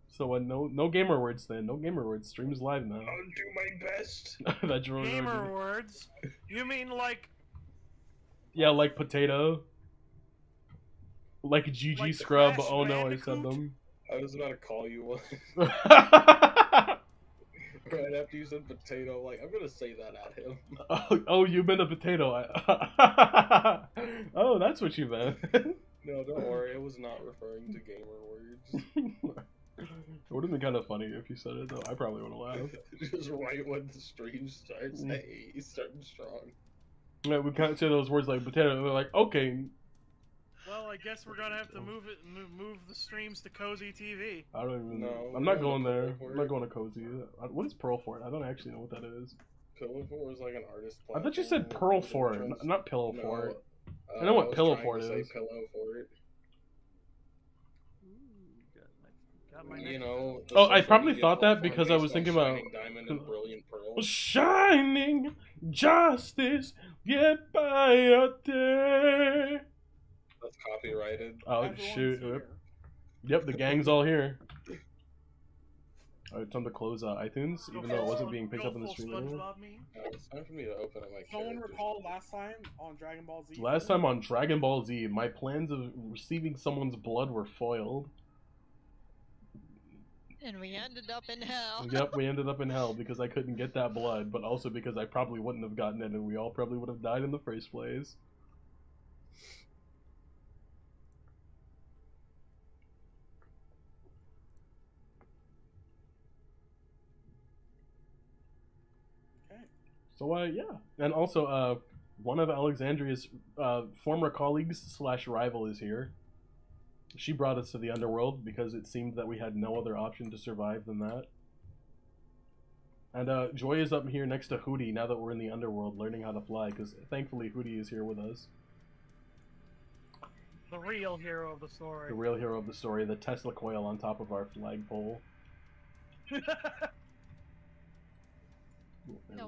So no gamer words then. No gamer words. Stream's live now. I'll do my best. That's really Gamer words? You mean like? Yeah, like potato. Like GG Like Scrub. Crash Oh no, I said Bandicoot? them. I was about to call you one. Right after you said potato, like, I'm gonna say that at him. Oh, you meant a potato. Oh, that's what you meant. No, don't worry, it was not referring to gamer words. It would have been kind of funny if you said it, though. I probably would have laughed. Just right when the stream starts, hey, he's starting strong. Yeah, we can't say those words like potato. They're like, okay. Well, I guess we're gonna have to move the streams to Cozy TV. I don't even know. No, I'm we not don't going have there. Pillow Fort. I'm not going to Cozy. What is Pearl Fort? I don't actually know what that is. Pillow Fort was like an artist I thought you said platform. Pearl Fort, not Pillow No, Fort. I know what was Pillow trying Fort to say is. Pillow Fort. Got my You know. the Oh, I social probably media thought that platform because I based was on thinking about Shining Diamond and Brilliant Pearl. shining justice, get by a day. That's copyrighted. Oh Everyone's shoot! here. Yep, the gang's all here. Alright, time to close iTunes, even though it wasn't being picked up in the stream anymore. It's time for me to open up my Someone characters. recall last time on Dragon Ball Z? Last time on Dragon Ball Z, my plans of receiving someone's blood were foiled. And we ended up in hell. Yep, we ended up in hell because I couldn't get that blood, but also because I probably wouldn't have gotten it and we all probably would have died in the first place. Okay. So, yeah. And also, one of Alexandria's former colleagues slash rival is here. She brought us to the underworld because it seemed that we had no other option to survive than that. And Joy is up here next to Hootie now that we're in the underworld learning how to fly, because thankfully Hootie is here with us. The real hero of the story. The real hero of the story, the Tesla coil on top of our flagpole. No,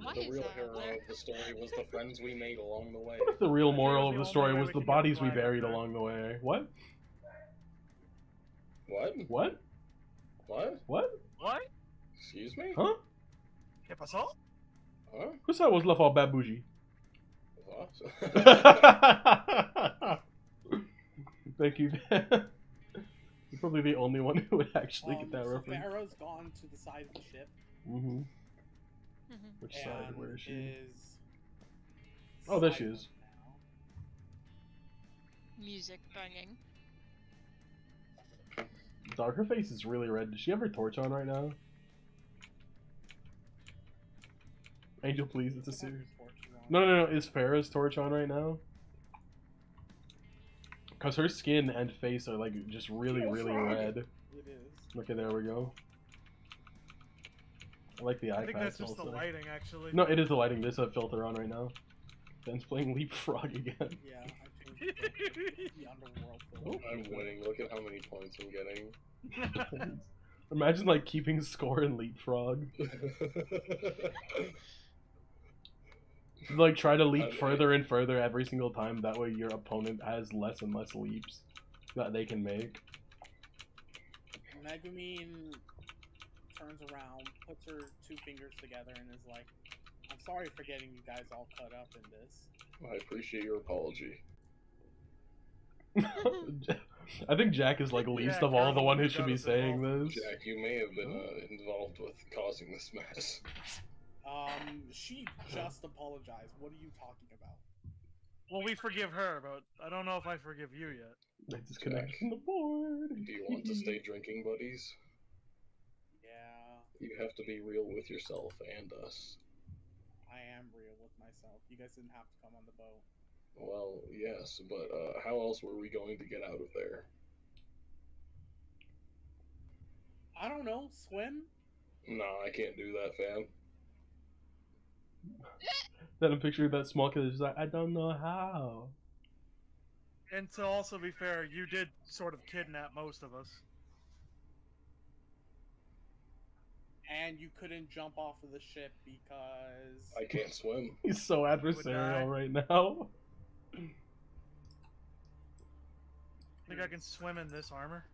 why The is real that hero there? of the story was the friends we made along the way. The real I moral think of the the story only way was we the can get bodies we flag up buried there. along the way. What? What? What? What? What? What? Excuse me? Huh? ¿Qué pasó? Huh? Who said I was left all bad bougie? What? Thank you. You're probably the only one who would actually get that so reference. Pharaoh's gone to the side of the ship. Mm-hmm. Mhm. Which side? And Where is she? is Oh, there she silent is. now. Music banging. Dog, her face is really red. Does she have her torch on right now? Angel, please, it's a series. No. Is Farah's torch on right now? Because her skin and face are like just really, really red. It is. Okay, there we go. I like the eye I think patch that's just the also. lighting, actually. No, it is the lighting. There's a filter on right now. Ben's playing Leapfrog again. Yeah, I changed the underworld film. I'm winning. Look at how many points I'm getting. Imagine like keeping score in Leapfrog. Like try to leap further and further every single time. That way your opponent has less and less leaps that they can make. Megumin turns around, puts her two fingers together, and is like, "I'm sorry for getting you guys all cut up in this." I appreciate your apology. I think Jack is like least of all the one who should be saying this. Jack, you may have been involved with causing this mess. She just apologized. What are you talking about? Well, we forgive her, but I don't know if I forgive you yet. I disconnected from the board. Do you want to stay drinking buddies? Yeah, You have to be real with yourself and us. I am real with myself. You guys didn't have to come on the boat. Well, yes, but how else were we going to get out of there? I don't know. Swim? No, I can't do that, fam. Then a picture of that small kid is just like, I don't know how. And to also be fair, you did sort of kidnap most of us. And you couldn't jump off of the ship because... I can't swim. He's so adversarial right now. Think I can swim in this armor?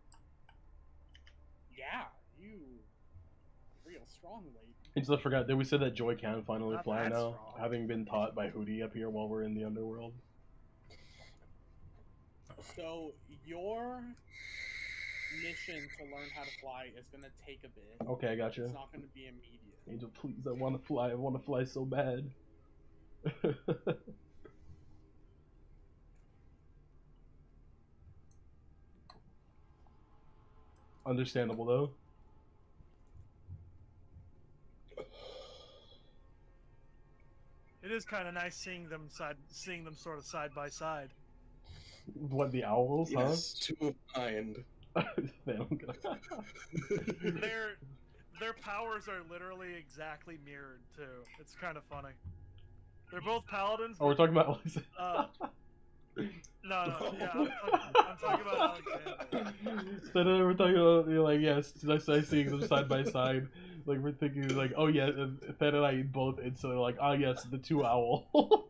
real strong lately. I just forgot that we said that Joy can finally Not fly that now, strong. having been taught by Hootie up here while we're in the underworld. So your mission to learn how to fly is gonna take a bit. Okay, I gotcha. It's not gonna be immediate. Angel, please, I want to fly. I want to fly so bad. Understandable though. It is kind of nice seeing them sort of side by side. What, the owls, Yes, two of kind. huh? They don't go- Their powers are literally exactly mirrored too. It's kind of funny. They're both paladins. Oh, we're talking about No, yeah, I'm talking about Alexander. Then we're talking about, you're like, yes, nice seeing them side by side. Like, we're thinking, like, oh yeah, Fed and I both instantly like, ah yes, the two owls.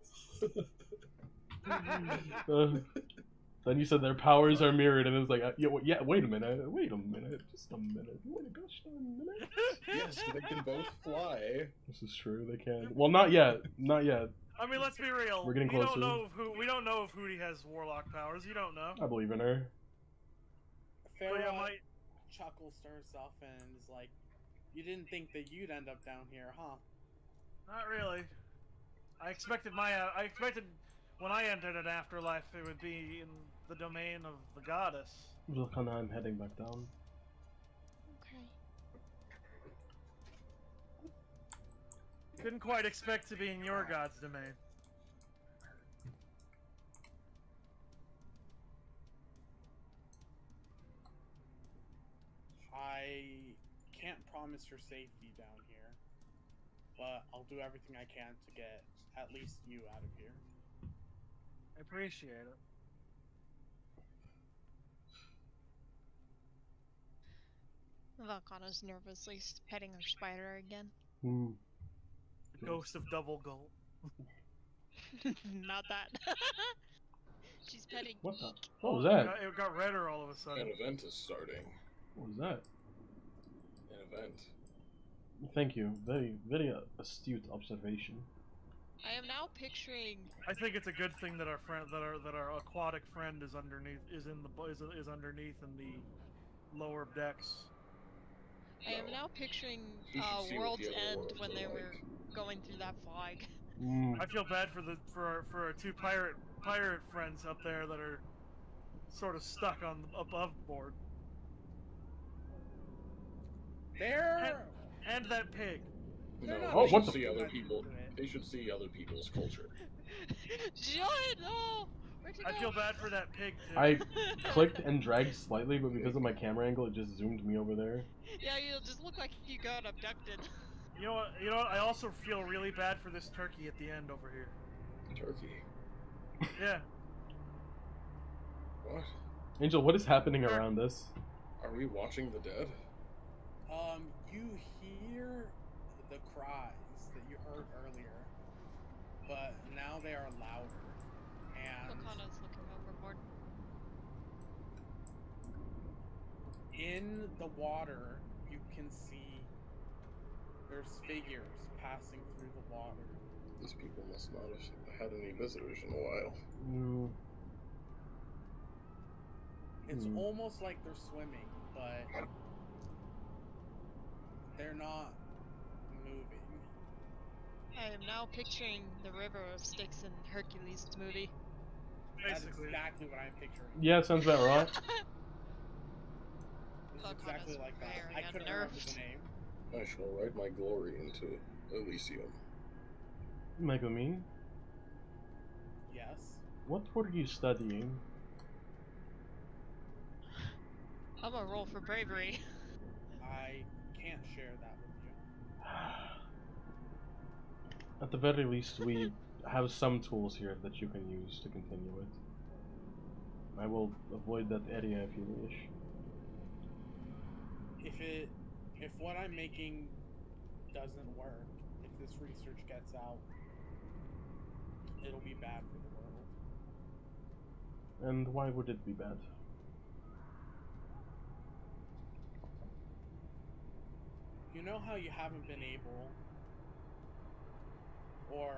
Then you said their powers are mirrored, and it was like, yeah, wait a minute, just a minute, wait a gosh darn minute. Yes, they can both fly. This is true, they can. Well, not yet. I mean, let's be real. We're getting we closer. We don't know if Hootie has warlock powers. You don't know. I believe in her. Farah chuckles to herself and is like, "You didn't think that you'd end up down here, huh?" Not really. I expected when I entered an afterlife, it would be in the domain of the goddess. Look, I'm heading back down. Okay. Didn't quite expect to be in your god's domain. I can't promise your safety down here, but I'll do everything I can to get at least you out of here. I appreciate it. Valkana's nervously petting her spider again. Hmm. The ghost of double gulp. Not that. She's petting. What the? What was that? It got redder all of a An sudden. event is starting. What was that? An event. Thank you. Very, very astute observation. I am now picturing. I think it's a good thing that our aquatic friend is underneath is underneath in the lower decks. I am now picturing You should see what World's the other End worlds when are they like. were going through that flag. Mm. I feel bad for our two pirate friends up there that are sort of stuck on above board. There. And that pig. No, They're not Oh, they what should the- see other people. They should see other people's culture. Joy, no! Where'd you I go? feel bad for that pig too. I clicked and dragged slightly, but because of my camera angle, it just zoomed me over there. Yeah, you'll just look like you got abducted. You know what? I also feel really bad for this turkey at the end over here. Turkey. Yeah. What? Angel, what is happening around us? Are we watching the dead? You hear the cries that you heard earlier, but now they are louder, and Valkana's looking overboard. in the water you can see there's figures passing through the water. These people must not have had any visitors in a while. Mm. It's Hmm. almost like they're swimming, but they're not moving. I am now picturing the river of Styx in Hercules' movie. That's Basically. exactly what I'm picturing. Yeah, sounds about right. This is Fuck, exactly that's like that. very I couldn't remember unnerved. the name. I shall ride my glory into Elysium. Megumi, Yes. what were you studying? I'm gonna roll for bravery. I can't share that with you. At the very least, we have some tools here that you can use to continue it. I will avoid that area if you wish. If what I'm making doesn't work, if this research gets out, it'll be bad for the world. And why would it be bad? You know how you haven't been able, or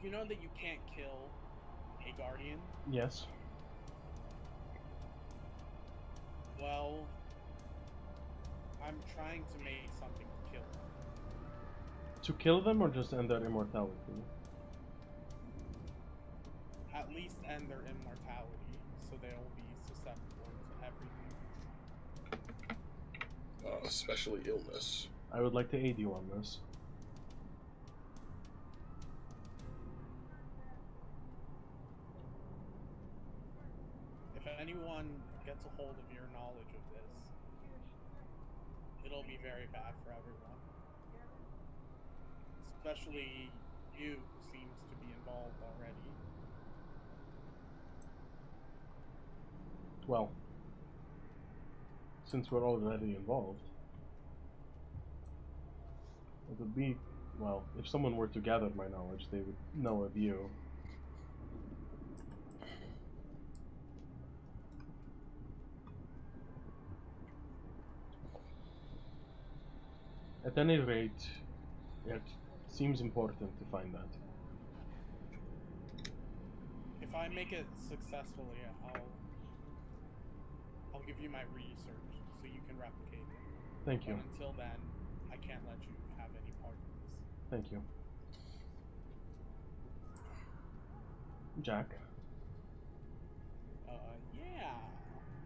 you know that you can't kill a guardian? Yes. Well, I'm trying to make something to kill them. To kill them or just end their immortality? At least end their immortality, so they'll be susceptible to everything. Especially illness. I would like to aid you on this. If anyone gets a hold of your knowledge of this, it'll be very bad for everyone. Especially you, who seems to be involved already. Well, since we're already involved, it would be, well, if someone were to gather my knowledge, they would know of you. At any rate, it seems important to find that. If I make it successfully, I'll give you my research so you can replicate it. Thank you. But until then, I can't let you have any part of this. Thank you. Jack, Yeah.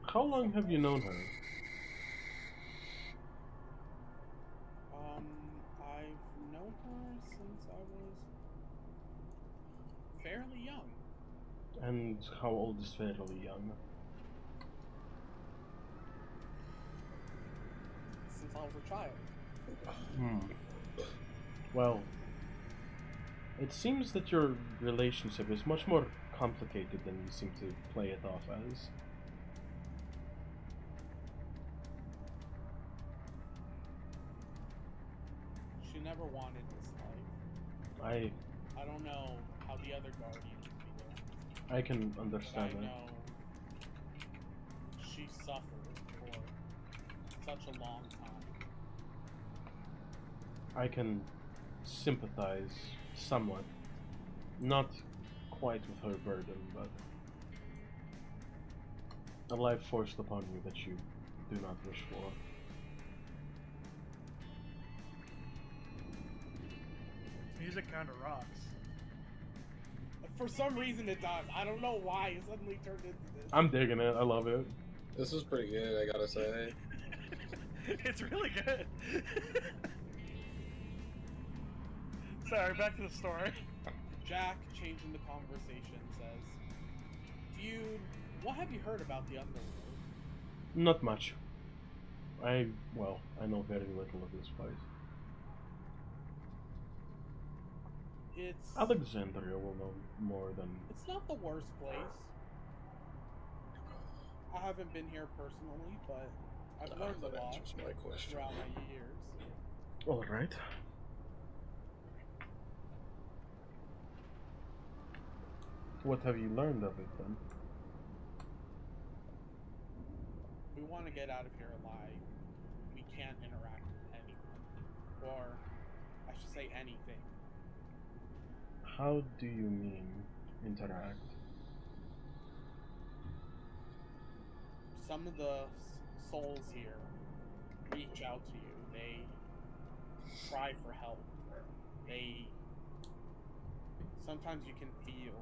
how long have you known her? I've known her since I was fairly young. And how old is fairly young? Since I was a child. Well, it seems that your relationship is much more complicated than you seem to play it off as. She never wanted this life. I don't know how the other guardians feel. I can But I understand that. know she suffered for such a long time. I can sympathize somewhat. Not quite with her burden, but a life forced upon you that you do not wish for. Music kind of rocks. For some reason it does. I don't know why it suddenly turned into this. I'm digging it. I love it. This is pretty good, I gotta say. It's really good. Sorry, back to the story. Jack, changing the conversation, says, Dude, what have you heard about the underworld? Not much. I know very little of this place. It's Alexandria will know more than... It's not the worst place. I haven't been here personally, but I've learned a That lot answers my question. throughout my years. Alright. What have you learned of it then? If we want to get out of here alive, we can't interact with anyone. Or, I should say anything. How do you mean, interact? Some of the souls here reach out to you. They cry for help. Sometimes you can feel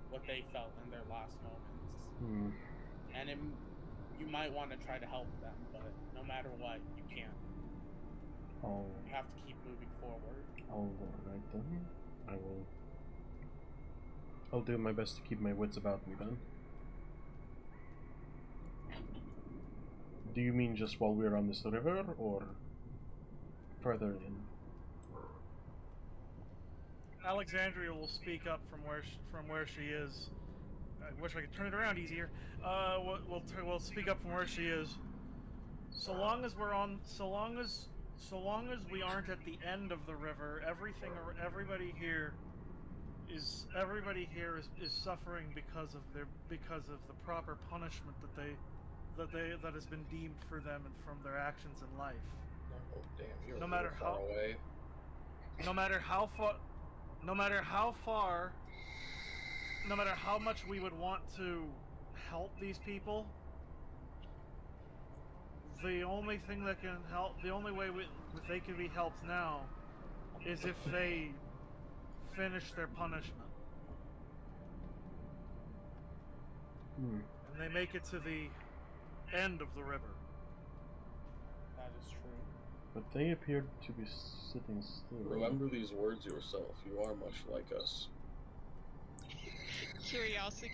what they felt in their last moments. And you might want to try to help them, but no matter what, you can't. You have to keep moving forward. Alright then. I'll do my best to keep my wits about me then. Do you mean just while we're on this river, or further in? Alexandria will speak up from where she is. I wish I could turn it around easier. We'll speak up from where she is. So long as we aren't at the end of the river, everybody here is suffering because of the proper punishment that has been deemed for them and from their actions in life. Oh damn, you're No a matter little far how- away. No matter how far, no matter how much we would want to help these people, the only thing that can help, the only way they can be helped now, is if they finish their punishment. And they make it to the end of the river. That is true. But they appeared to be sitting still. Remember these words yourself. You are much like us. Curiosity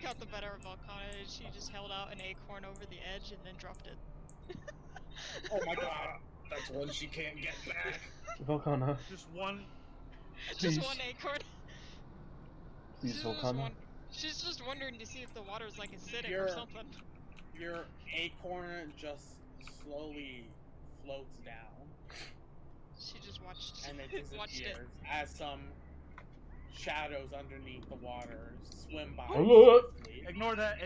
got the better of Volcana, and she just held out an acorn over the edge and then dropped it. Oh my god. That's one she can't get back. Volcana, Just one. Please. Just one acorn. please, She's Volcana. She's just wondering to see if the water's like acidic You're- or something. Your acorn just slowly floats down She just watched and it watched it. disappears as some shadows underneath the water swim by. Hello? swiftly. Ignore that.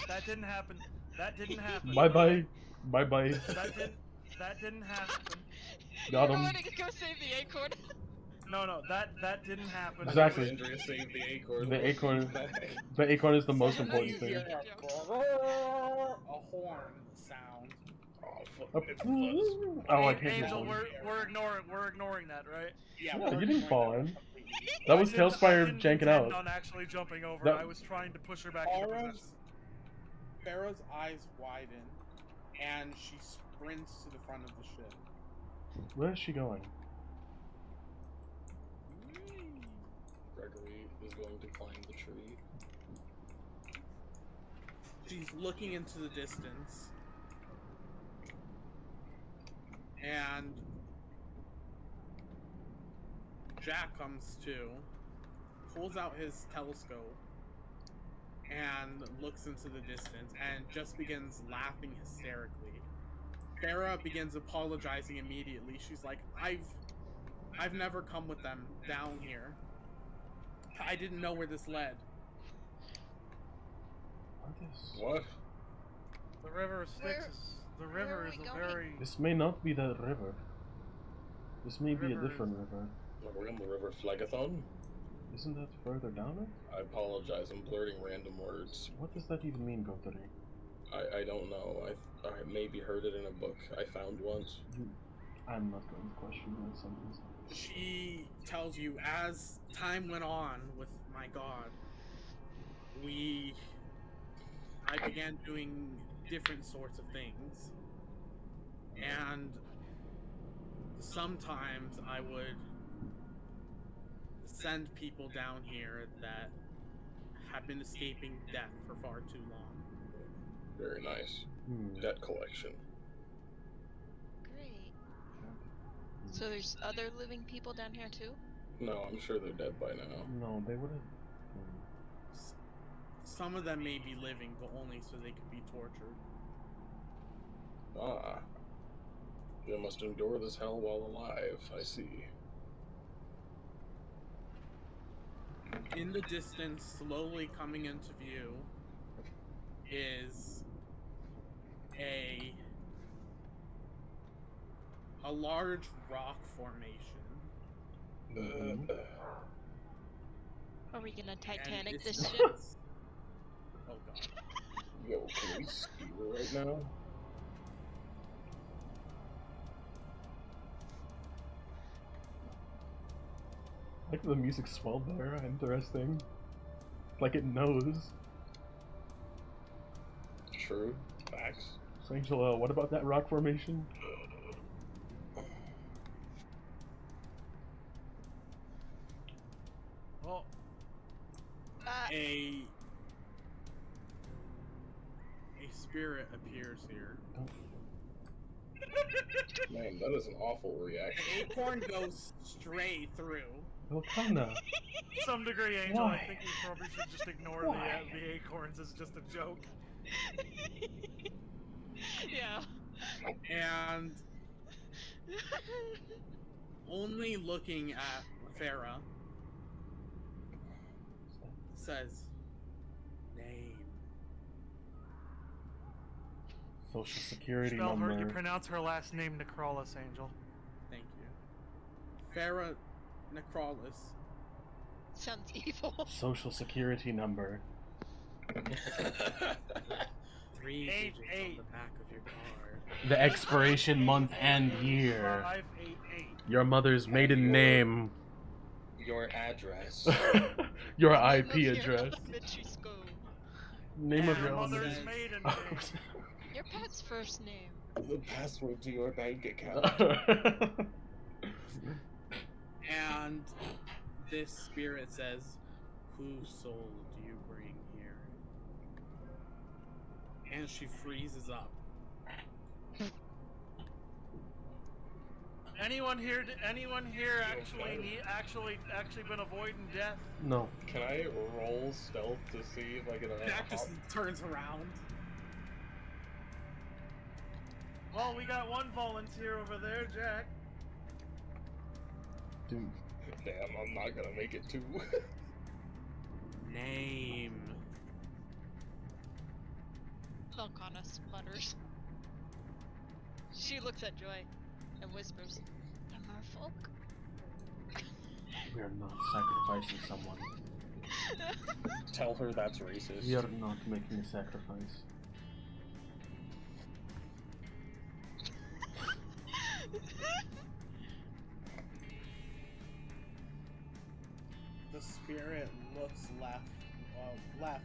That didn't happen. That didn't happen. Bye bye. Bye bye. That didn't happen. Got You're him. going to go save the acorn. No, that didn't happen. Exactly. Andrea saved the acorn. The acorn. The acorn is the most Suddenly important you thing. hear a horn sound. Oh, fuck. Oh, It's fuzz. I hate Angel, this one. we're ignoring that, right? Yeah, Yeah, we're you didn't ignoring fall that in. completely. That was I didn't Tailspire janking intend out. on actually jumping over. That- I was trying to push her back into position. Farah's eyes widen, and she sprints to the front of the ship. Where is she going? Gregory is going to climb the tree. She's looking into the distance, and Jack comes to, pulls out his telescope, and looks into the distance, and just begins laughing hysterically. Farah begins apologizing immediately. She's like, I've never come with them down here. I didn't know where this led. What? The river of Styx is. The where river are is we a going? very. This may not be the river. This may be a River is- different river. We're on the River Phlegathon? Isn't that further down it? I apologize, I'm blurting random words. What does that even mean, Gotari? I don't know. I maybe heard it in a book I found once. I'm not going to question that sentence. She tells you, as time went on with my god, I began doing different sorts of things. And sometimes I would send people down here that have been escaping death for far too long. Very nice. Hmm. Debt collection. Great. So there's other living people down here too? No, I'm sure they're dead by now. No, they would have. Some of them may be living, but only so they could be tortured. Ah. They must endure this hell while alive, I see. In the distance, slowly coming into view, is a large rock formation. Mhm. Are we gonna and Titanic it's this not- ship? Oh god. Yo, can we ski right now? Like the music swelled there. Interesting. Like it knows. True. Facts. So Angela, what about that rock formation? Well, A spirit appears here. Man, that is an awful The reaction. acorn goes straight through. Volcana. to some degree, Angel, Why? I think we probably should just ignore Why? the acorns as just a joke. Yeah. And only looking at Farah says, name. Social security Spell her. You number. pronounce her last name Necrolis, Angel. Thank you. Farah Necrolis. Sounds evil. Social security number. 3 digits on 8. the back of your card. The expiration month and year. 588. Your mother's maiden name. Your address. Your Name IP of your address. elementary school. Name of And your Your mother's elementary. maiden name. Your pet's first name. The password to your bank account. And this spirit says, "Whose soul do you bring here?" And she freezes up. Anyone here actually been avoiding death? No. Can I roll stealth to see if I can Jack just turns around. Well, we got one volunteer over there, Jack. Dude. Damn, I'm not gonna make it too. Name. Volcana sputters. She looks at Joy and whispers, "The merfolk?" We are not sacrificing someone. Tell her that's racist. We are not making a sacrifice. The spirit looks left,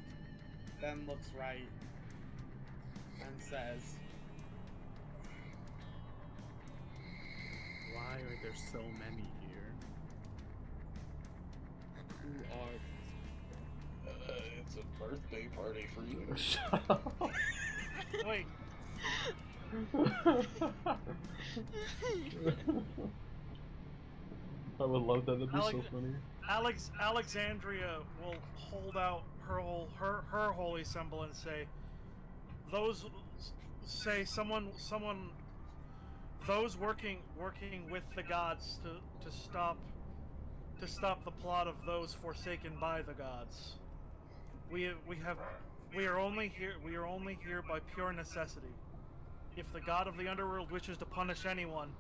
then looks right, and says, "Why are there so many here? Who are It's a birthday party for you. Shut up. Wait, I would love that. That'd be so Alex- funny. Alexandria will hold out her holy symbol and say, "Those those working with the gods to stop the plot of those forsaken by the gods. We are only here by pure necessity. If the god of the underworld wishes to punish anyone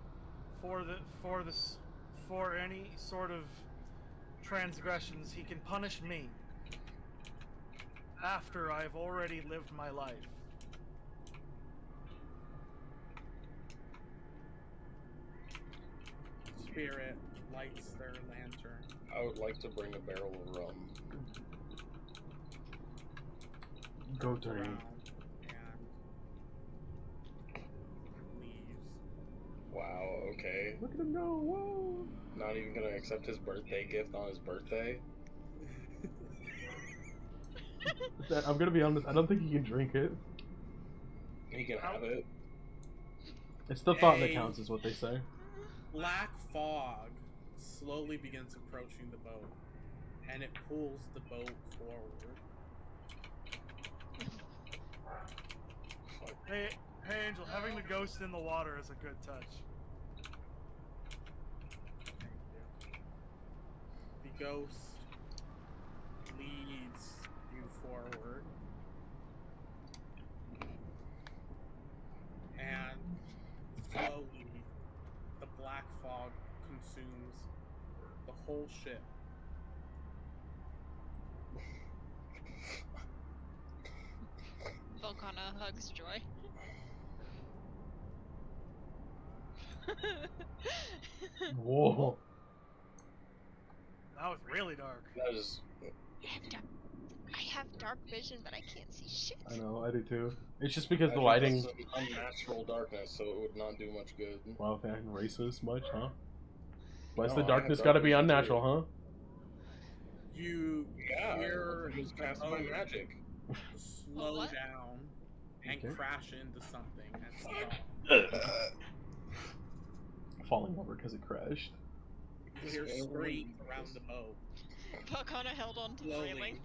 for any sort of transgressions, he can punish me after I've already lived my life." spirit lights their lantern. I would like to bring a barrel of rum. Go dirty. around and leaves. Wow, okay. Look at him go. Whoa. Not even gonna accept his birthday gift on his birthday. I'm gonna be honest. I don't think he can drink it. He can have it. It's the thought that Hey. counts, is what they say. Black fog slowly begins approaching the boat, and it pulls the boat forward. Hey Angel, having the ghost in the water is a good touch. The ghost leads you forward, and slowly the black fog consumes the whole ship. Volcana hugs Joy. Whoa. That was really dark. That is. I have dark vision, but I can't see shit. I know, I do too. It's just because I the think lighting. that's an unnatural darkness, so it would not do much good. Wow, they aren't racist much, huh? Why's No, the I darkness have gotta dark be vision, too. unnatural, huh? You Yeah, hear it was the cast my boat magic. slow what? down and Okay. crash into something and stop. Falling over because it crashed. You hear screams around the boat. Volcana held on to the Slowly. railing.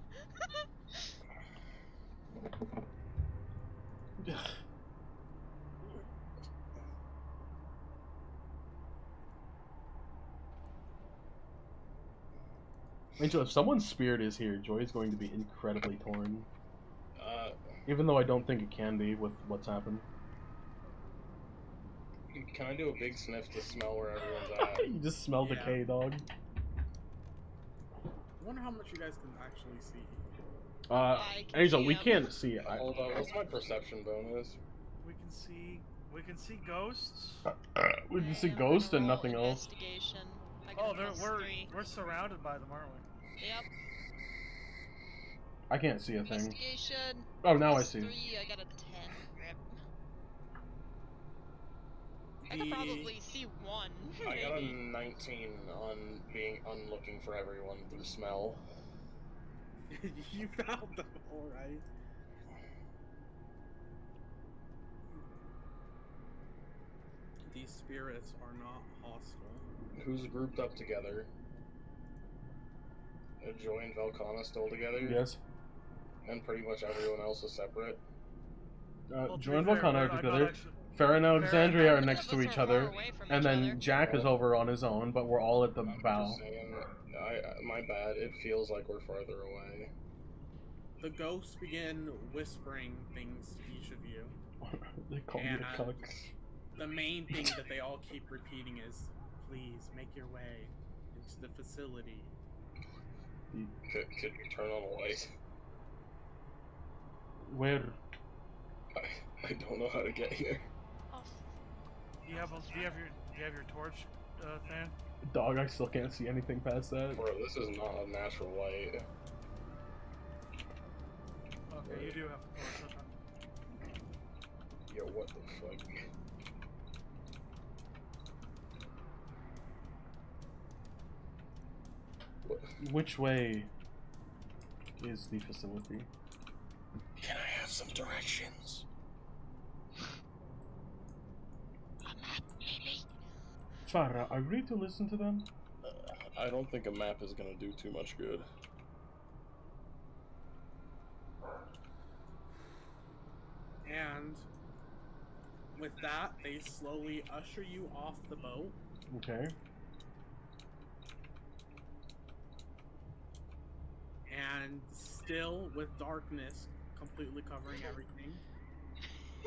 Angel, if someone's spirit is here, Joy is going to be incredibly torn. Uh, Even though I don't think it can be with what's happened. Can I do a big sniff to smell where everyone's at? You just smell Yeah. decay, dog. I wonder how much you guys can actually see. I can Angel, see we him. can't see it. Hold on, what's my perception bonus? We can see ghosts. We can see Okay, I'm ghosts gonna and roll nothing else. Investigation. I got Oh, a +3. we're surrounded by them, aren't we? Yep. I can't see a thing. Investigation. Oh, now I see. +3. I got a 10. Rip. I could probably see one. I got a maybe. 19 on looking for everyone through smell. You found them, alright. These spirits are not hostile. Who's grouped up together? Joy and Velcana still together? Yes. And pretty much everyone else is separate? Well, to Joy be and fair, Volcano are I got together. actually- Farah and Alexandria are None next of to us each are far other. away from And each then other. Jack is over on his own, but we're all at the I'm bow. just saying, my bad, it feels like we're farther away. The ghosts begin whispering things to each of you. They call me And a cuck. the main thing that they all keep repeating is, please make your way into the facility. Could you turn on a light? Where? I don't know how to get here. Oh, Do you have your torch, Than? Dog, I still can't see anything past that. Bro, this is not a natural light. Okay, you do have a torch. Okay. Yo, what the fuck? What? Which way is the facility? Can I have some directions? Farah, are you ready to listen to them? I don't think a map is gonna do too much good. And with that, they slowly usher you off the boat. Okay. And still with darkness completely covering everything,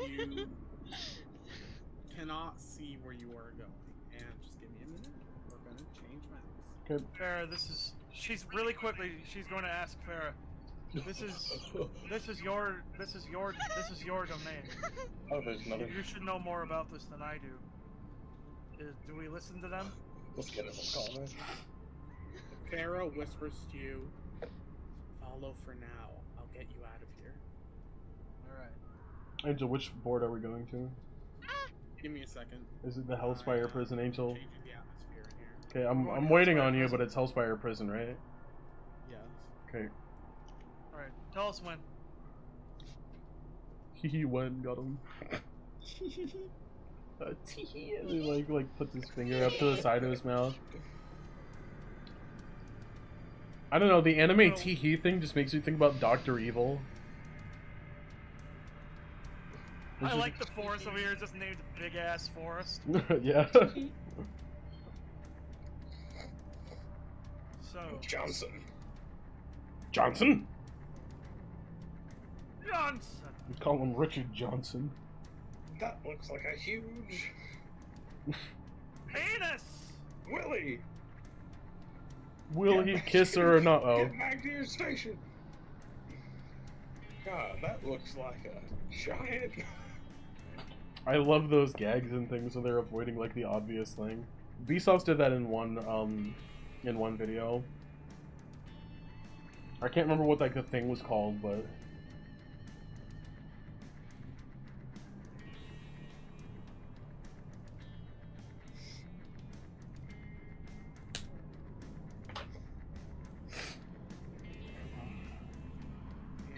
you cannot see where you are going. And just give me a minute. We're gonna change maps. Okay. Farah, she's really quickly. She's going to ask Farah. This is your domain. Oh, there's another. You should know more about this than I do. Do we listen to them? Let's get it. Comment. Pharaoh whispers to you, follow for now. I'll get you out of here. All right. Angel, which board are we going to? Give me a second. Is it the Hellspire Prison, Angel? Changing the atmosphere in here. Okay, We're I'm going waiting Hellspire on you, Prison. but it's Hellspire Prison, right? Yes. Okay. All right. Tell us when. He went, got him. Tee-hee, and he like puts his finger up to the side of his mouth. I don't know, the anime tee-hee thing just makes me think about Dr. Evil. I like the forest over here, just named Big Ass Forest. Yeah. So Johnson. Johnson? Johnson. We call him Richard Johnson. That looks like a huge Penis. Willie. Will he kiss her or not? Oh. Get back to your station. God, that looks like a giant. I love those gags and things when they're avoiding like the obvious thing. Vsauce did that in one video. I can't remember what like the thing was called, but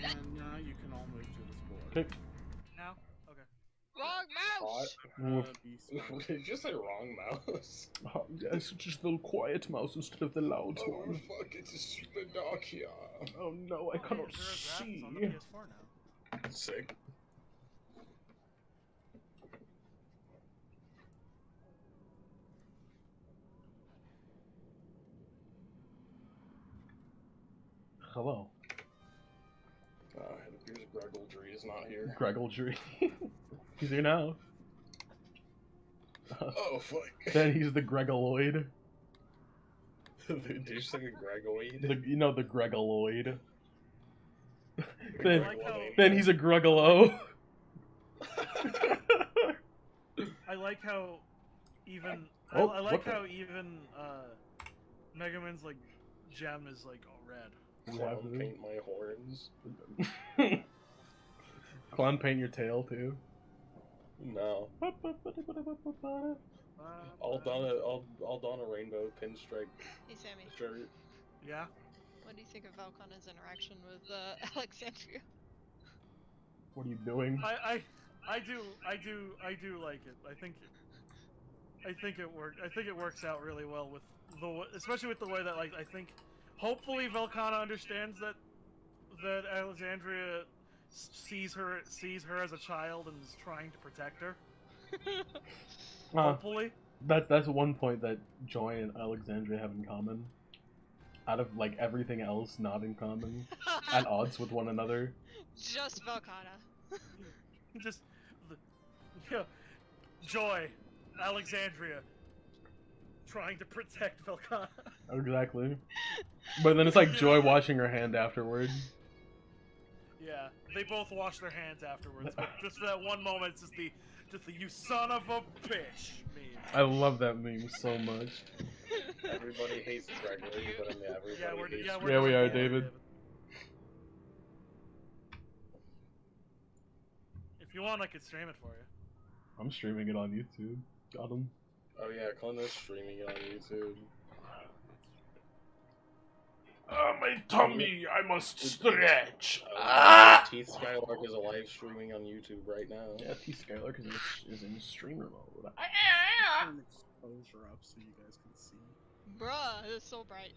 And now you can all move to this board. okay. Now? Okay. wrong mouse! Move. Did you just say wrong mouse? Oh, yes, just the quiet mouse instead of the loud Oh one. fuck, it's super dark here. Oh no, I cannot There are graphics see. on the PS4 now. Sick. Hello. It appears Gregoldry is not here. Gregoldry. He's here now. Oh fuck. Then he's the Gregoloid. Did you say Gregoid? The Gregoloid. I like how Then he's a Grugolo. I like how even Oh, I what like the- how even Mega Man's like gem is like all red. Clown paint my horns. Clown paint your tail too. No. I'll don a rainbow pinstripe Hey Sammy, shirt. Yeah. what do you think of Valkana's interaction with Alexandria? What are you doing? I do like it. I think it works out really well with especially with the way that, like, I think hopefully Velcana understands that Alexandria sees her as a child and is trying to protect her. Hopefully. That's one point that Joy and Alexandria have in common. Out of like everything else not in common, at odds with one another. Just Valkana. Just yeah, Joy, Alexandria, trying to protect Velcana. Exactly. But then it's like Joy washing her hand afterward. Yeah, they both wash their hands afterwards, but just for that one moment, it's just the "you son of a bitch" meme. I love that meme so much. Everybody hates Gregory, but I mean, everybody hates Yeah, we are, doing David. If you want, I could stream it for you. I'm streaming it on YouTube. Got him. Oh yeah, Clint is streaming it on YouTube. My tummy, I must stretch. Teeth Skylark is live streaming on YouTube right now. Yeah, T Skylark is in streamer mode. Turn exposure up so you guys can see. Bruh, it's so bright.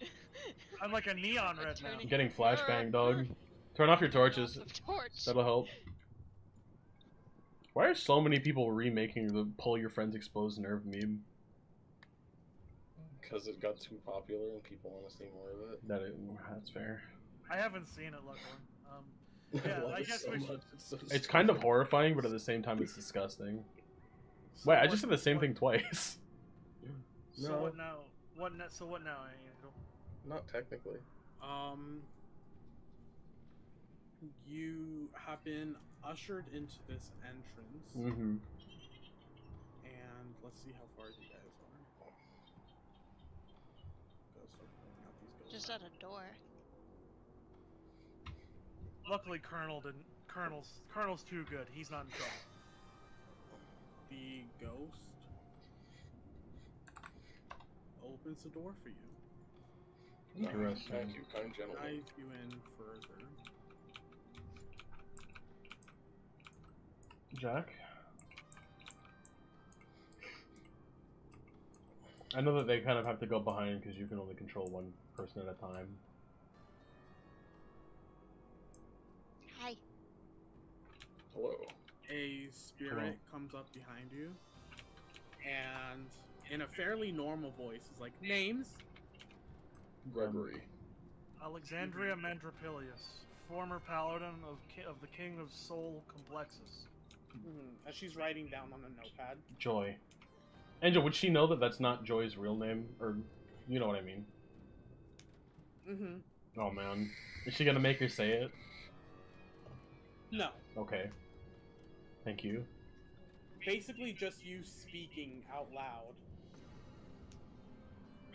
I'm like a neon red now. Turning- I'm getting flashbang, dog. Turn off your torches. Lots of torch. That'll help. Why are so many people remaking the pull your friend's exposed nerve meme? Because it got too popular and people want to see more of it. That's fair. I haven't seen it, luckily. Yeah, love I it guess so we should. much. So It's kind of stupid. horrifying, but at the same time, it's disgusting. So Wait, I what- just did the same what- thing twice. So No. what now? So what now, Angel? Not technically. You have been ushered into this entrance, Mm-hmm. and let's see how far you guys are. Go start pulling out these ghosts. Just at a door. Luckily, Colonel's too good. He's not in trouble. The ghost opens the door for you, Interesting. Thank you, kind gentlemen. guides you in further. Jack? I know that they kind of have to go behind because you can only control one person at a time. Hi. Hello. A spirit comes up behind you, and in a fairly normal voice is like, names? Gregory. Alexandria Mandropilius, former paladin of the King of Soul Complexus. As she's writing down on a notepad. Joy. Angel, would she know that that's not Joy's real name? Or, you know what I mean? Oh man. Is she gonna make her say it? No. Okay. Thank you. Basically just you speaking out loud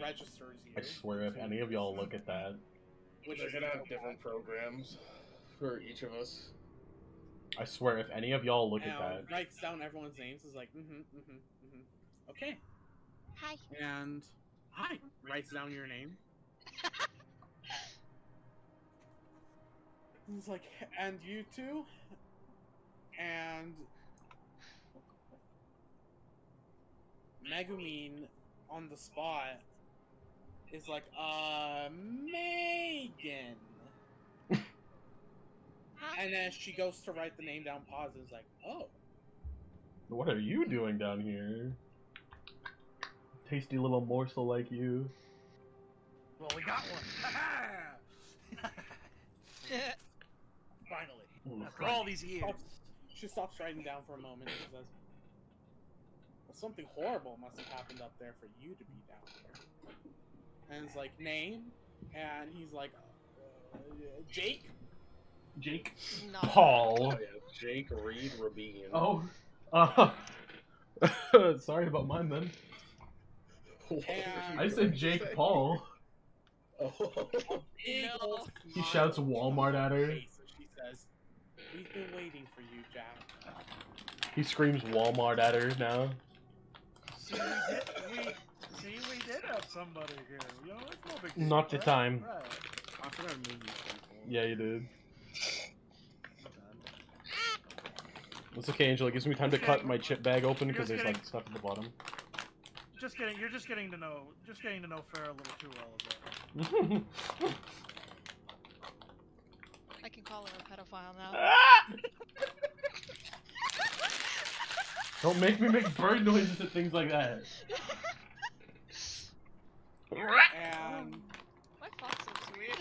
registers you. I swear if any of y'all look at that, Which They're is gonna have different programs for each of us. I swear if any of y'all look at now that, writes down everyone's names, is like, Okay. Hi. And hi. Writes down your name. He's like, and you too? And Megumine on the spot is like, Megan. Hi. And as she goes to write the name down, pauses like, oh. what are you doing down here? Tasty little morsel like you. Well, we got one. Finally, after all these years. She stops writing down for a moment and says, something horrible must have happened up there for you to be down here. And it's like, name? And he's like, Jake? Jake? No. Paul. Oh, yeah. Jake Reed Rabin. Oh. Sorry about mine then. And I said Jake Paul. Oh. Big No. old He smile shouts comes Walmart on at her. face as she says, we've been waiting for you, Jack. He screams Walmart at her now. See, we did have somebody here. You know, it's no big deal. Not the right? time. Right. I forgot to move these people. Yeah, you did. It's okay, Angel. It gives me time to cut my chip bag open because there's like stuff at the bottom. Just kidding. You're just getting to know Farrah a little too well. I can call her a pedophile now. Don't make me make bird noises and things like that. And My fox looks weird.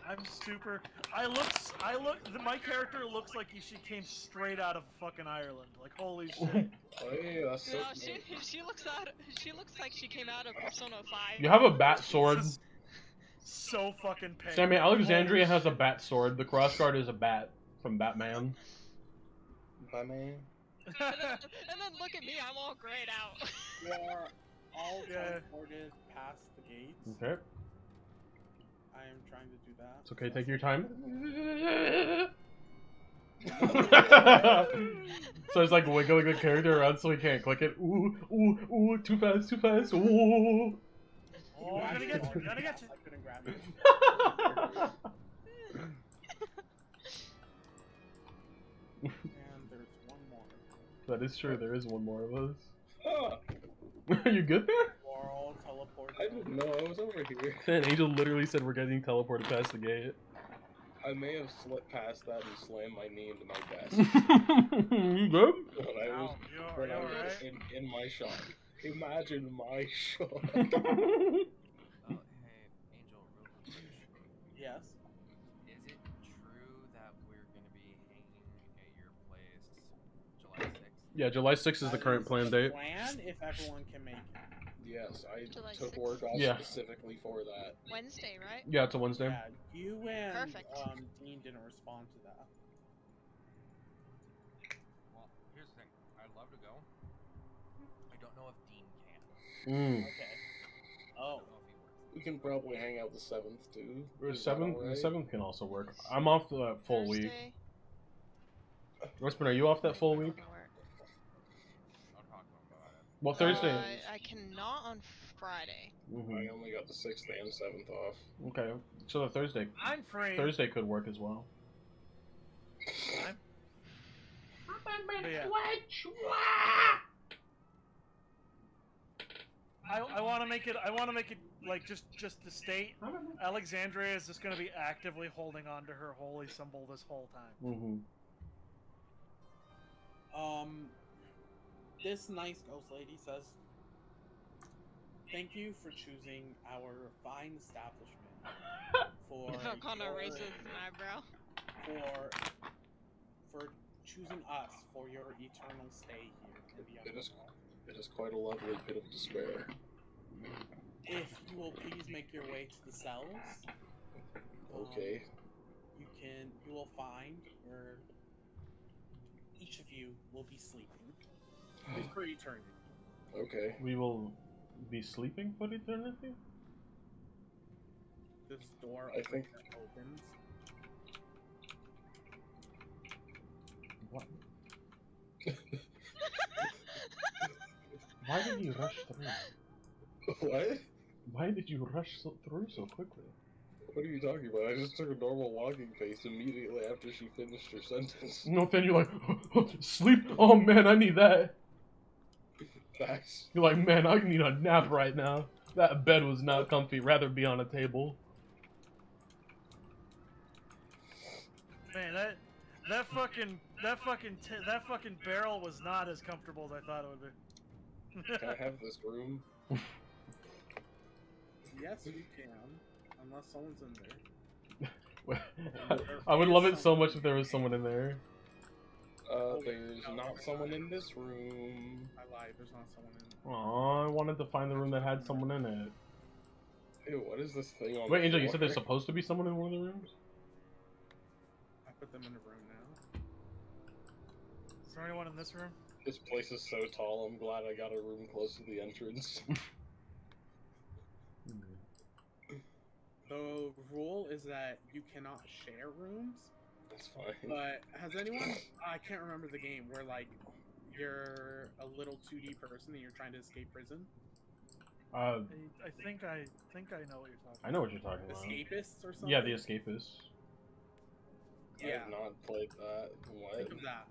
I'm super. My character looks like she came straight out of fucking Ireland. Like, holy shit. Oh, yeah, that's so No, she looks like she came out of Persona 5. You have a bat sword. So fucking pain. Sammy, Alexandria has a bat sword. The crossguard is a bat from Batman. Batman. and then look at me, I'm all grayed out. you are all Yeah. teleported past the gates. Okay. I am trying to do that. It's okay, take your time. So it's like wiggling the character around so he can't click it. Ooh, ooh, ooh, too fast, ooh. Oh, I'm gonna get you. Gonna get you. I couldn't grab it. And there's one more. That is true, there is one more of us. Ah, Are you good there? You are all teleported. I didn't know I was over here. Man, Angel literally said we're getting teleported past the gate. I may have slipped past that and slammed my knee into my desk You good? when I was, You're alright. in my shock. Imagine my shock. Oh, hey, Angel, real quick. Yes. Is it true that we're gonna be hanging at your place July 6th? Yeah, July 6th is the current plan date. Plan if everyone can make it. Yes, I July took 6th. work off Yeah. specifically for that. Wednesday, right? Yeah, it's a Wednesday. Yeah, you and Perfect. Dean didn't respond to that. Well, here's the thing. I'd love to go. I don't know if Dean can. Okay. Oh. I don't know if he works. We can probably hang out the 7th too. The Is that 7th, alright? the 7th can also work. I'm off the full week. Thursday. Ruspin, are you off that full Doesn't week? work. I'll talk to him about it. Well, Thursday. I cannot on Friday. I only got the 6th and 7th off. Okay, so the Thursday I'm free. could work as well. But yeah. I want to make it. Like just to state, Alexandria is just going to be actively holding on to her holy symbol this whole time. This nice ghost lady says, "Thank you for choosing our fine establishment for Connor your- raises an eyebrow. for choosing us for your eternal stay here in the Underworld. It is quite a lovely pit of despair. If you will please make your way to the cells, Okay. you will find where each of you will be sleeping for eternity. Okay. We will be sleeping for eternity? This door I think- opens. What? Why did you rush through? What? Why did you rush through so quickly? What are you talking about? I just took a normal walking pace immediately after she finished her sentence. No, then you're like, sleep? Oh man, I need that. Facts. You're like, man, I need a nap right now. That bed was not comfy, rather be on a table. Man, that fucking barrel was not as comfortable as I thought it would be. Can I have this room? Yes, you can, unless someone's in there. I would love it so much if there was someone in there. There's not someone in this room. I lied. There's not someone in. Aw, I wanted to find the room that had someone in it. Ew, what is this thing on Wait, the Angel, you floor? said there's supposed to be someone in one of the rooms? I put them in a room now. Is there anyone in this room? This place is so tall, I'm glad I got a room close to the entrance. The rule is that you cannot share rooms. That's fine. But has anyone? I can't remember the game where like you're a little 2D person and you're trying to escape prison. I think I know what you're talking. I know what you're talking about. Escapists or something. Yeah, the Escapists. I Yeah. have not played that. What? Think of that.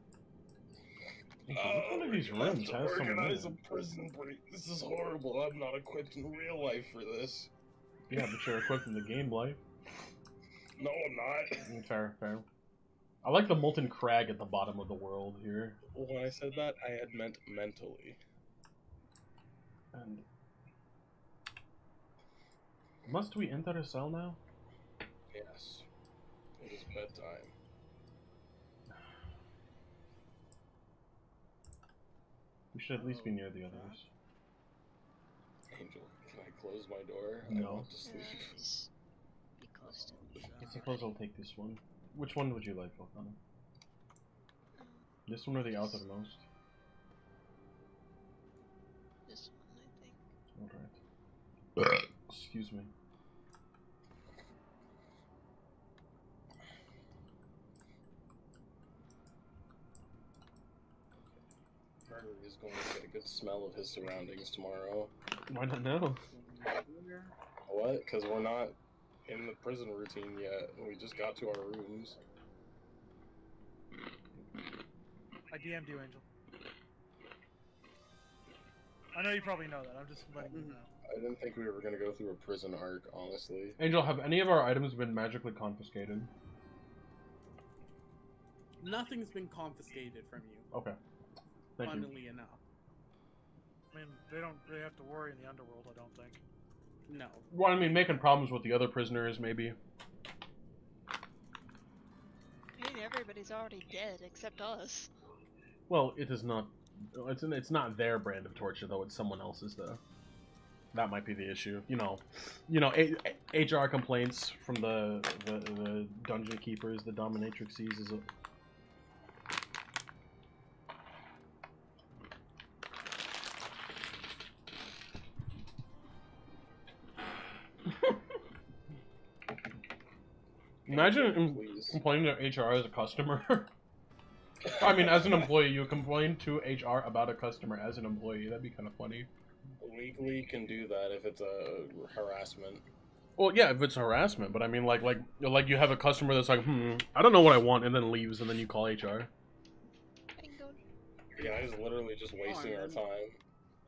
One of these rooms has someone in organize it. a prison break. This is horrible. I'm not equipped in real life for this. Yeah, but you're equipped in the game life. No, I'm not. Fair, fair. I like the molten crag at the bottom of the world here. When I said that, I had meant mentally. And must we enter a cell now? Yes. It is bedtime. We should at least be near the others. Angel, can I close my door? I No. want to sleep. Just be close to me. I suppose I'll take this one. Which one would you like, Volcano? This one or the outermost? This one, I think. Alright. Excuse me. Murder is going to get a good smell of his surroundings tomorrow. Why not now? What? Because we're not in the prison routine yet. We just got to our rooms. I DM'd you, Angel. I know you probably know that. I'm just letting you know. I didn't think we were going to go through a prison arc, honestly. Angel, have any of our items been magically confiscated? Nothing's been confiscated from you. Okay. Thank you. Funnily enough. I mean, they don't really have to worry in the underworld, I don't think. No. Well, I mean, making problems with the other prisoners, maybe. I mean, everybody's already dead except us. Well, it is not. It's not their brand of torture, though. It's someone else's, though. That might be the issue. HR complaints from the dungeon keepers, the dominatrixes, is a. Imagine Please. complaining to HR as a customer. I mean, as an employee, you complain to HR about a customer as an employee. That'd be kind of funny. Legally can do that if it's a harassment. Well, yeah, if it's harassment, but I mean, like you have a customer that's like, I don't know what I want, and then leaves, and then you call HR. I can go. Yeah, he's literally just wasting our time.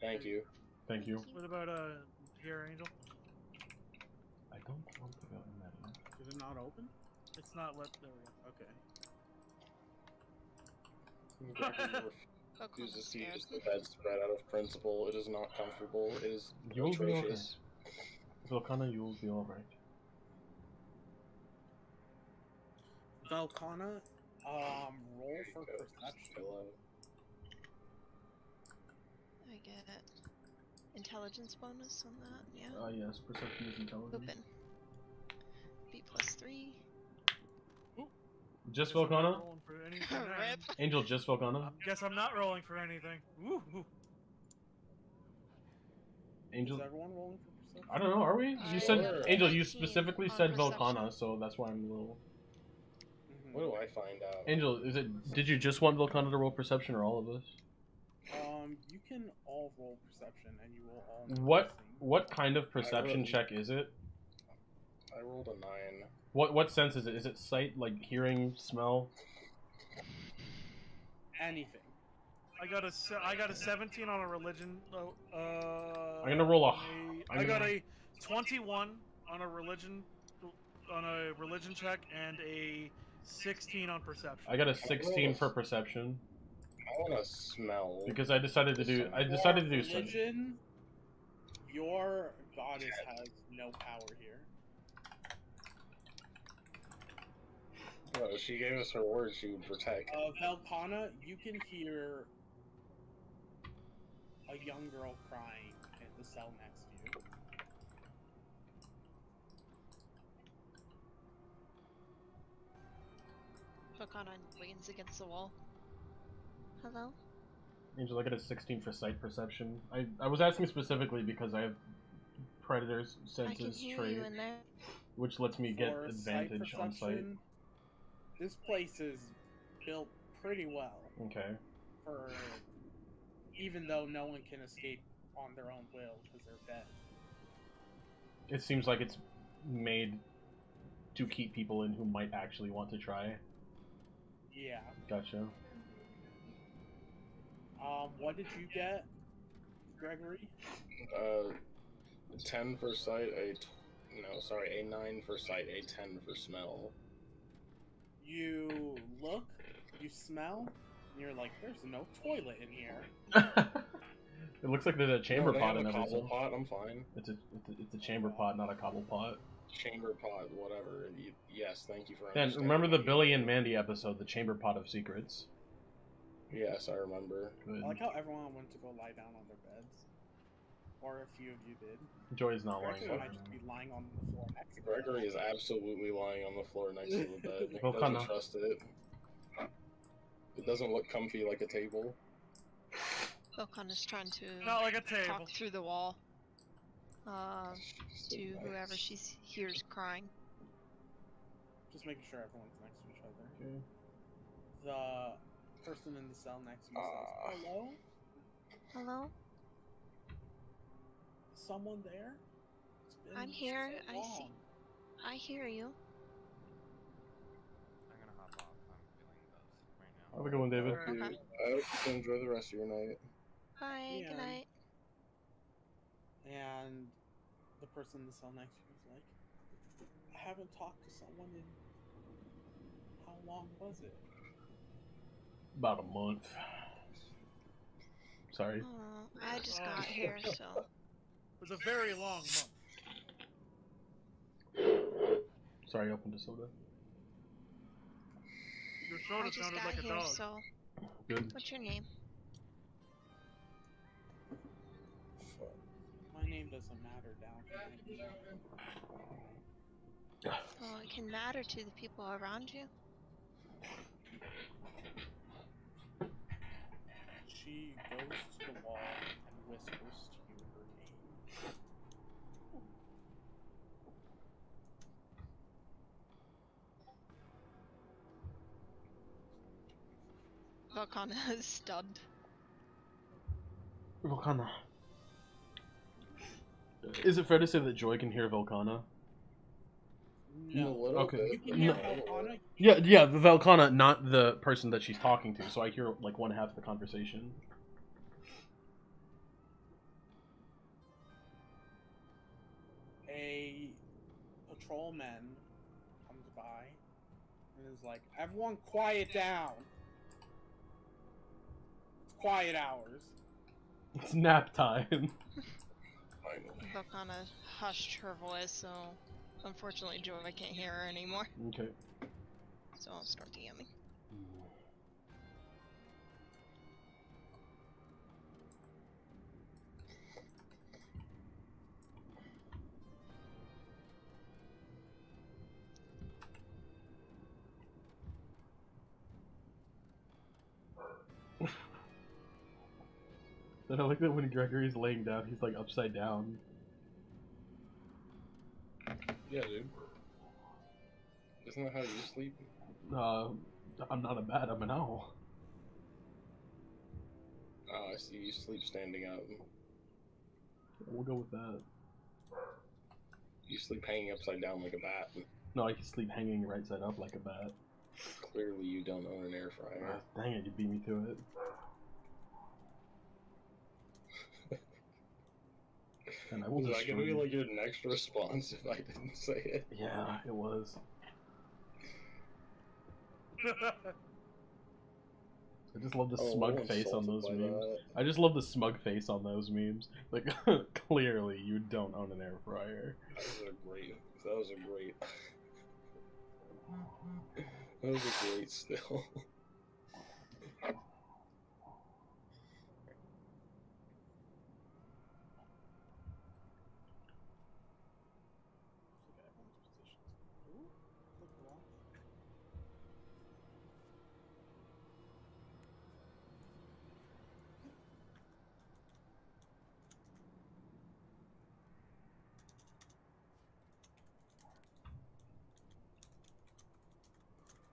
Thank you. Thank you. What about, here, Angel? I don't want to go in that room. Is it not open? It's not lit. There we go. Okay. Refuses to use the bed spread out of principle. It is not comfortable. It is You'll be okay. atrocious. Volcana, you'll be alright. Valkana, roll for perception. I get intelligence bonus on that, yeah. Yes, perception is intelligence. Open. B plus 3. Just Guess I'm not Volcana? rolling for anything then. Rip. Angel, just Volcana? Guess I'm not rolling for anything. Woo! Angel? Is everyone rolling for perception? I don't know, are we? You I said, got Angel, you 19 specifically on said perception. Volcana, so that's why I'm a little... What do I find out? Angel, did you just want Volcana to roll perception, or all of us? You can all roll perception, and you will all know What kind of perception check is it? I rolled a 9. What sense is it? Is it sight, like hearing, smell? anything. I got a 17 on a religion. I'm gonna roll I got a 21 on a religion check and a 16 on perception. I got a 16 for perception. I want to smell. Because I decided to do religion. Your goddess has no power here. Oh, she gave us her word she would protect. Velcana, you can hear a young girl crying in the cell next to you. Vakana leans against the wall. Hello? Angel, I get a 16 for sight perception. I was asking specifically because I have Predator's I can senses hear trait, you in there. which lets me get For advantage on sight. perception, this place is built pretty well. Okay. For even though no one can escape on their own will because they're dead. It seems like it's made to keep people in who might actually want to try. Yeah. Gotcha. What did you get, Gregory? 10 for sight, a 9 for sight, a 10 for smell. You look, you smell, and you're like, there's no toilet in here. It looks like there's a chamber they pot have in a every cobble cell. pot, I'm fine. It's a chamber pot, not a cobble pot. Chamber pot, whatever. Yes, thank you for Dan, understanding. remember the Billy and Mandy episode, the chamber pot of secrets? Yes, I remember. Good. I like how everyone went to go lie down on their beds. Or a few of you did. Joy's not lying Gregory down. might just be lying on the floor next to Gregory is absolutely lying on the floor next to the bed. He Well, doesn't kinda. trust it. It doesn't look comfy like a table. Vakana's trying to Not like a table. talk through the wall. To whoever she hears crying. Just making sure everyone's next to each other. Okay. The person in the cell next to you says, hello? Hello? Someone there? It's been I'm here. so I see. long." I hear you. I'm gonna hop off. I'm feeling those right now. Have a good one, David. I hope Okay. you enjoy the rest of your night. Bye. Yeah. Good night. And the person in the cell next to you is like, I haven't talked to someone in... How long was it? About a month. Sorry. Oh, I just got here, so. It was a very long month. Sorry, I opened a soda. Your I soda just sounded got like a here, dog. so. Good. What's your name? My name doesn't matter down here. Well, it can matter to the people around you. She goes to the wall and whispers to you her name. Vakana is stunned. Volcana. Is it fair to say that Joy can hear Volcana? No. A little Okay. bit. You can hear No. Volcana. Yeah, the Volcana, not the person that she's talking to, so I hear like one half of the conversation. A patrolman comes by and is like, everyone quiet down. It's quiet hours. It's nap time. Finally. Vakana hushed her voice, so unfortunately Joy can't hear her anymore. Okay. So I'll start DMing. Then I like that when Gregory's laying down, he's like upside down. Yeah, dude. Isn't that how you sleep? I'm not a bat, I'm an owl. Oh, I see. You sleep standing up. We'll go with that. You sleep hanging upside down like a bat. No, I can sleep hanging right side up like a bat. Clearly, you don't own an air fryer. Dang it, you beat me to it. And I will Was that destroy gonna be you. like your next response if I didn't say it? Yeah, it was. I just love the Oh, smug I'm face on those insulted by memes. that. I just love the smug face on those memes. Like, clearly, you don't own an air fryer. That was a great. That was a great still. Look at everyone's positions. Ooh, look at that.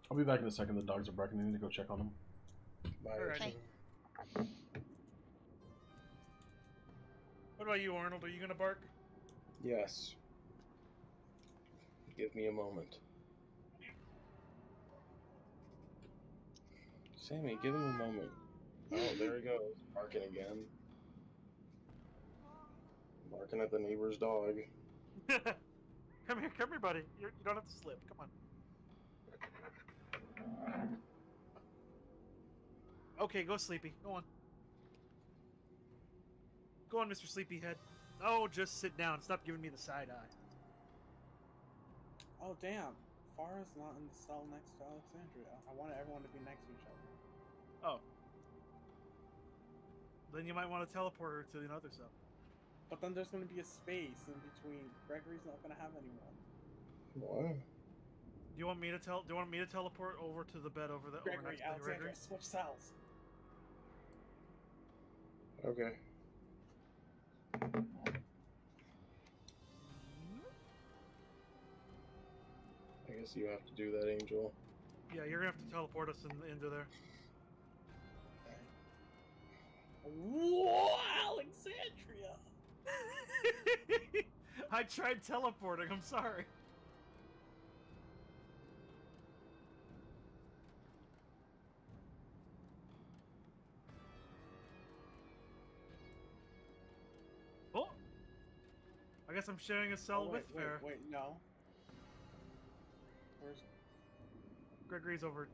I'll be back in a second. The dogs are barking. I need to go check on them. Bye. Alright. Okay. What about you, Arnold? Are you gonna bark? Yes. Give me a moment. Sammy, give him a moment. Oh, there he goes. Barking again. Barking at the neighbor's dog. Come here, buddy. You don't have to slip. Come on. Okay, go Sleepy. Go on. Go on, Mr. Sleepyhead. Oh, just sit down. Stop giving me the side eye. Oh damn, Farah's not in the cell next to Alexandria. I wanted everyone to be next to each other. Oh. Then you might want to teleport her to another cell. But then there's gonna be a space in between. Gregory's not gonna have anyone. What? Do you want me to teleport over to the bed over over Gregory, next to Gregory? Alexandria, switch cells. Okay. I guess you have to do that, Angel. Yeah, you're gonna have to teleport us into there. Whoa, Alexandria! I tried teleporting. I'm sorry. Oh, I guess I'm sharing a cell Oh, with Fair. Wait, no. Where's... Gregory's over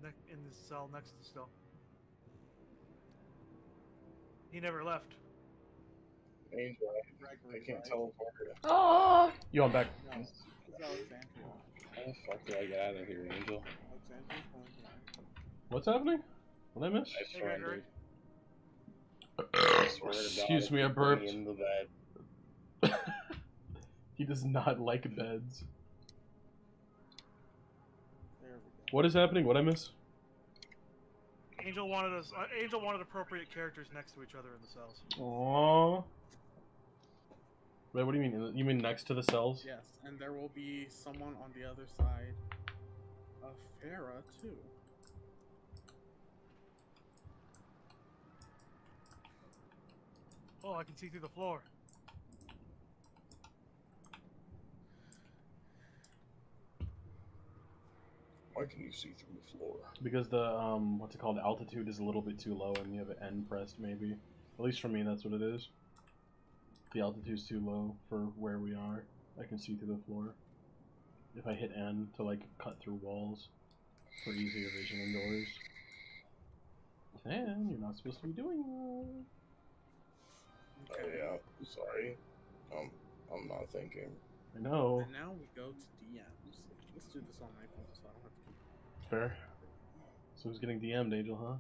in this cell next to still. He never left. Angel, I can't teleport her. Oh! You on back? No, it's Alexandria. How the fuck do I get out of here, Angel? Alexandria's going here. What's happening? What did I miss? I Hey, Gregory. surrendered. I swear to God, Excuse me, if I you put burped. me in the bed. He does not like beds. There we go. What is happening? What I miss? Angel wanted us. Angel wanted appropriate characters next to each other in the cells. Aww. Wait, what do you mean? You mean next to the cells? Yes, and there will be someone on the other side of Farah, too. Oh, I can see through the floor. Why can you see through the floor? Because the what's it called? Altitude is a little bit too low, and you have an N pressed, maybe. At least for me, that's what it is. The altitude's too low for where we are. I can see through the floor. If I hit N to like cut through walls for easier vision indoors. And you're not supposed to be doing that. Oh yeah, sorry. I'm not thinking. I know. And now we go to DMs. Let's do this on my phone so I don't have to keep... Fair. So who's getting DM'd, Angel,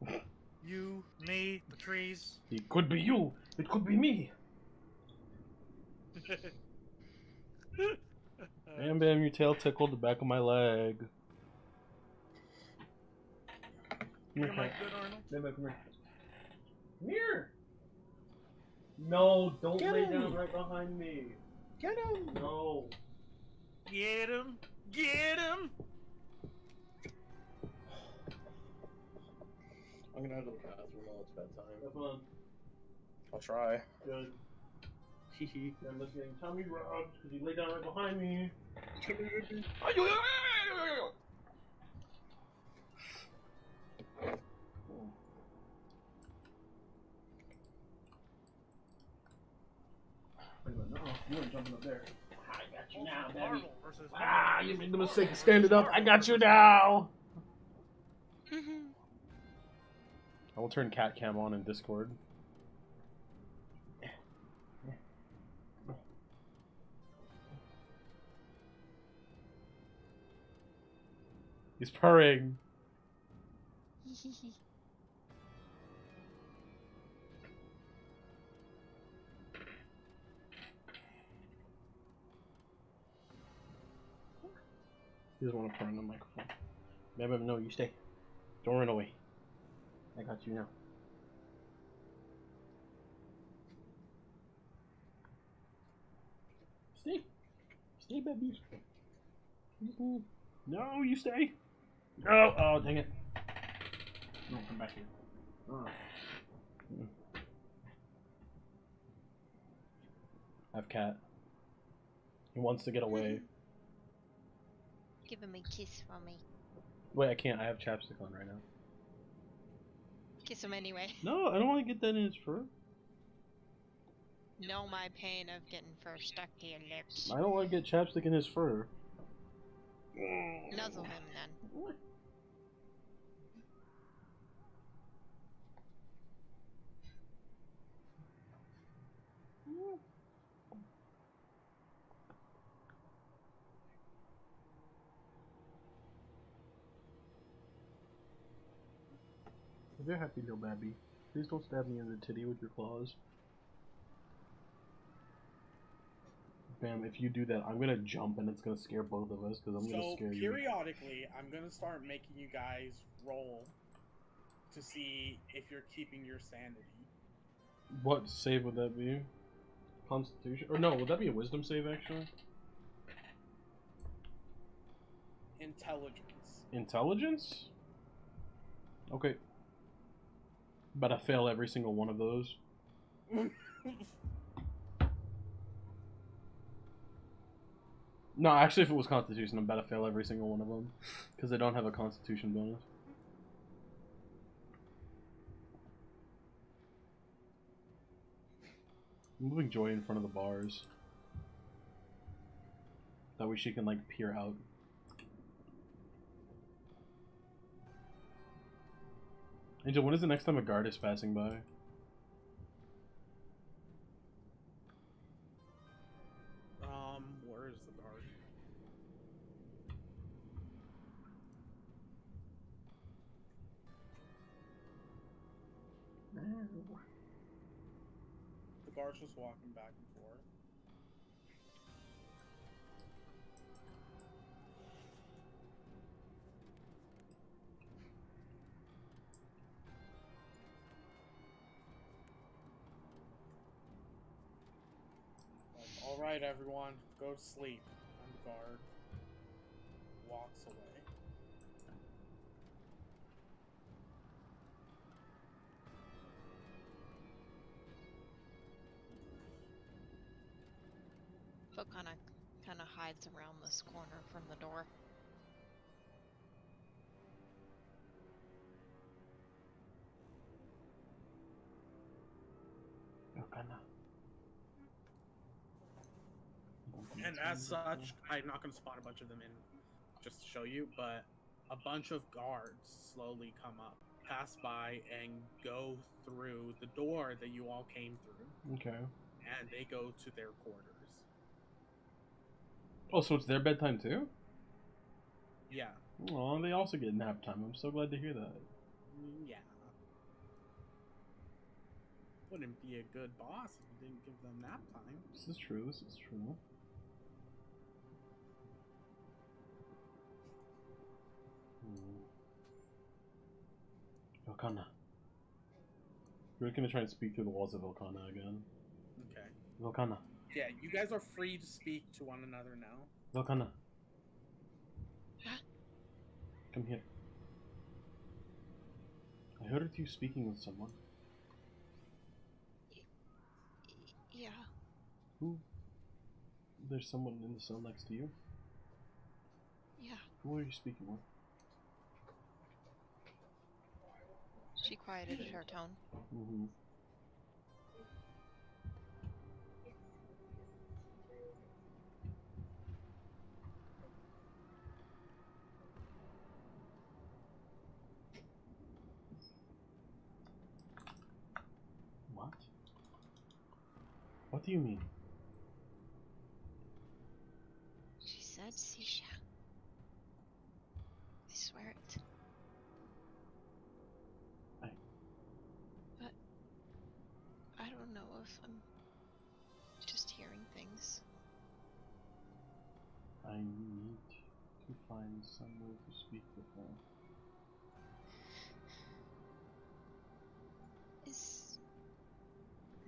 huh? You, me, the trees. It could be you. It could be me. Bam bam, your tail tickled the back of my leg. You're my good Arnold. Bam bam, come here. Come here. No, don't Get lay him. down right behind me. Get him! No. Get him! Get him! I'm gonna have to go to the bathroom while it's bedtime. Have fun. I'll try. Good. Hee I'm just getting tummy rubbed because you lay down right behind me. Wait a minute, no, you weren't jumping up there. I got you now, baby. Arnold versus Ah, you made the mistake of standing up. I got you now. I will turn cat cam on in Discord. He's purring. He doesn't want to purr on the microphone. Baby, no, you stay. Don't run away. I got you now. Stay. Stay, baby. No, you stay. No. Oh, dang it. No, come back here. Oh. I have cat. He wants to get away. Give him a kiss for me. Wait, I can't. I have chapstick on right now. Kiss him anyway. No, I don't want to get that in his fur. Know my pain of getting fur stuck to your lips. I don't want to get chapstick in his fur. Nuzzle him then. You're happy, little baby. Please don't stab me in the titty with your claws. Bam, if you do that, I'm gonna jump and it's gonna scare both of us because I'm gonna scare you. So periodically, I'm gonna start making you guys roll to see if you're keeping your sanity. What save would that be? Constitution? Or no, would that be a wisdom save actually? Intelligence. Intelligence? Okay. But I fail every single one of those. No, actually, if it was Constitution, I'm about to fail every single one of them. Because they don't have a Constitution bonus. I'm moving Joy in front of the bars. That way she can, like, peer out. Angel, when is the next time a guard is passing by? Where is the guard? The guard's just walking back and forth. All right, everyone, go to sleep. And the guard walks away. Foot kind of hides around this corner from the door. And as such, I'm not going to spawn a bunch of them in just to show you, but a bunch of guards slowly come up, pass by, and go through the door that you all came through. Okay. And they go to their quarters. Oh, so it's their bedtime too? Yeah. Oh, they also get nap time. I'm so glad to hear that. Yeah. Wouldn't be a good boss if you didn't give them nap time. This is true. This is true. Volcana. We're gonna try and speak through the walls of Volcana again. Okay. Volcana. Yeah, you guys are free to speak to one another now. Volcana. Huh? Come here. I heard you speaking with someone. Yeah. Who? There's someone in the cell next to you? Yeah. Who are you speaking with? She quieted her tone. Mm-hmm. What? What do you mean? She said, Sisha. I swear it. But I don't know if I'm just hearing things. I need to find somewhere to speak with her.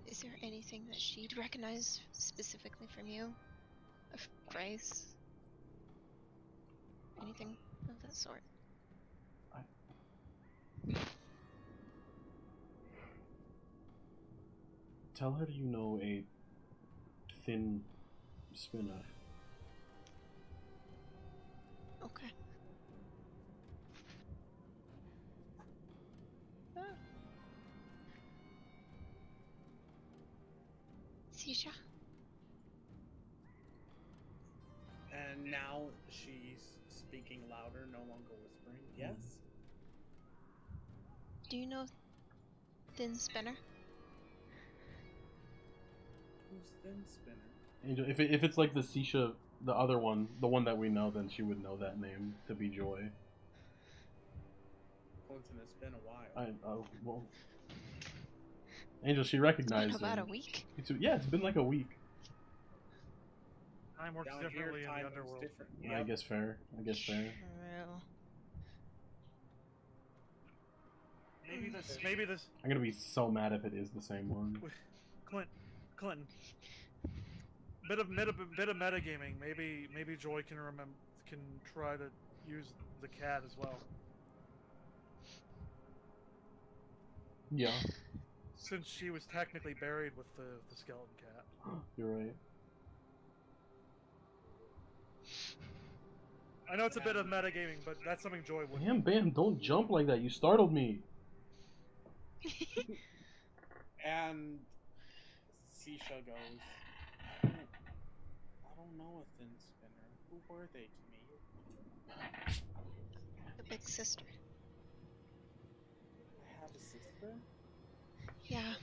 Is there anything that she'd recognize specifically from you? A phrase? Anything of that sort? Tell her you know a thin spinner. Okay. Sisha? And now she's speaking louder, no longer whispering. Yes? Do you know Thin Spinner? Who's Thin Spinner? Angel, if it's like the Sisha, the other one, the one that we know, then she would know that name to be Joy. Clinton, it's been a while. Well, Angel, she recognized It's been about him. a week? It's been like a week. Time works Down differently here, in the time underworld. is different. I guess fair. True. Maybe this. I'm gonna be so mad if it is the same one. Clinton. Bit of metagaming. Maybe Joy can try to use the cat as well. Yeah. Since she was technically buried with the skeleton cat. You're right. I know it's a bit of metagaming, but that's something Joy would. Bam, don't jump like that. You startled me. And Sisha goes, I don't know a Thin Spinner. Who were they to me? The big sister. I have a sister? Yeah.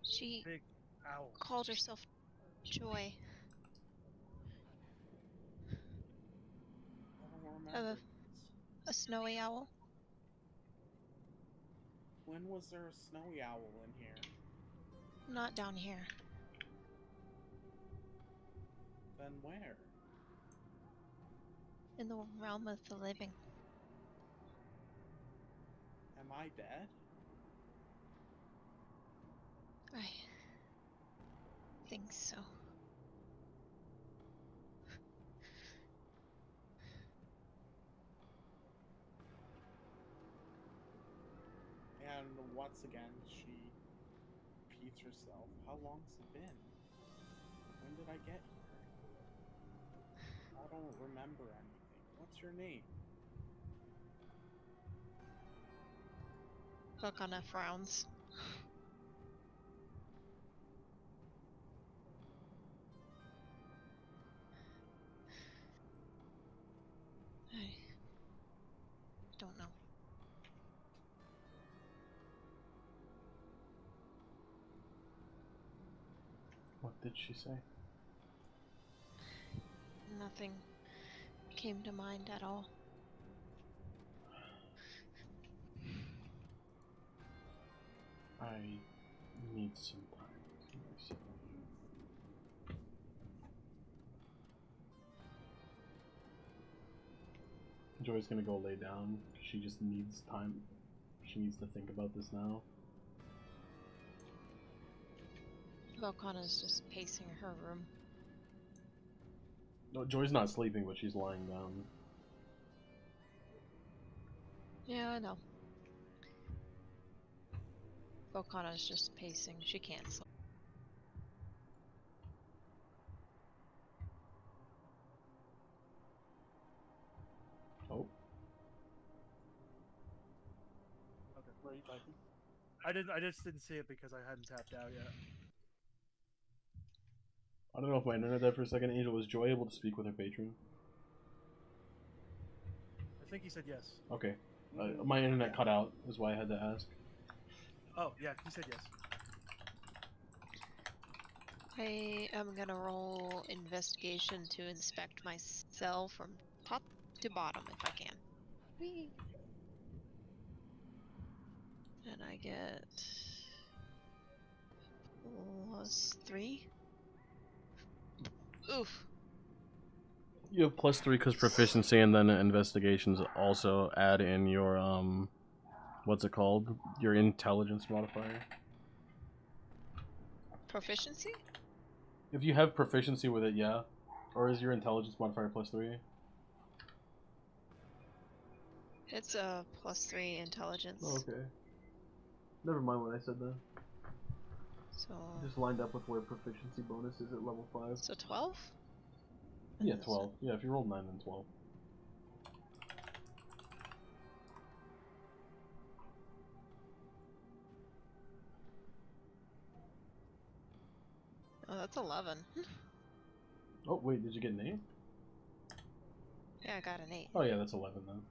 She Big owl. called herself Joy. I don't remember. A snowy owl. When was there a snowy owl in here? Not down here. Then where? In the realm of the living. Am I dead? I think so. And once again, she repeats herself. How long's it been? When did I get here? I don't remember anything. What's your name? Kokana frowns. I don't know. What did she say? Nothing came to mind at all. I need some time to myself. Joy's gonna go lay down. She just needs time. She needs to think about this now. Volcana's just pacing her room. No, Joy's not sleeping, but she's lying down. Yeah, I know. Volcana's just pacing. She can't sleep. Oh. Okay. Where are you typing? I just didn't see it because I hadn't tapped out yet. I don't know if my internet died for a second. Angel, was Joy able to speak with her patron? I think he said yes. Okay. My internet cut out, is why I had to ask. Oh, yeah, he said yes. I am gonna roll investigation to inspect my cell from top to bottom if I can. Whee! And I get +3. Oof. You have +3 because proficiency, and then investigations also add in your what's it called? Your intelligence modifier. Proficiency? If you have proficiency with it, yeah. Or is your intelligence modifier +3? It's a +3 intelligence. Oh, okay. Never mind what I said then. So. Just lined up with where proficiency bonus is at level 5. So 12? Yeah, 12. Yeah, if you rolled 9, then 12. Oh, that's 11. Oh, wait, did you get an 8? Yeah, I got an 8. Oh, yeah, that's 11 then.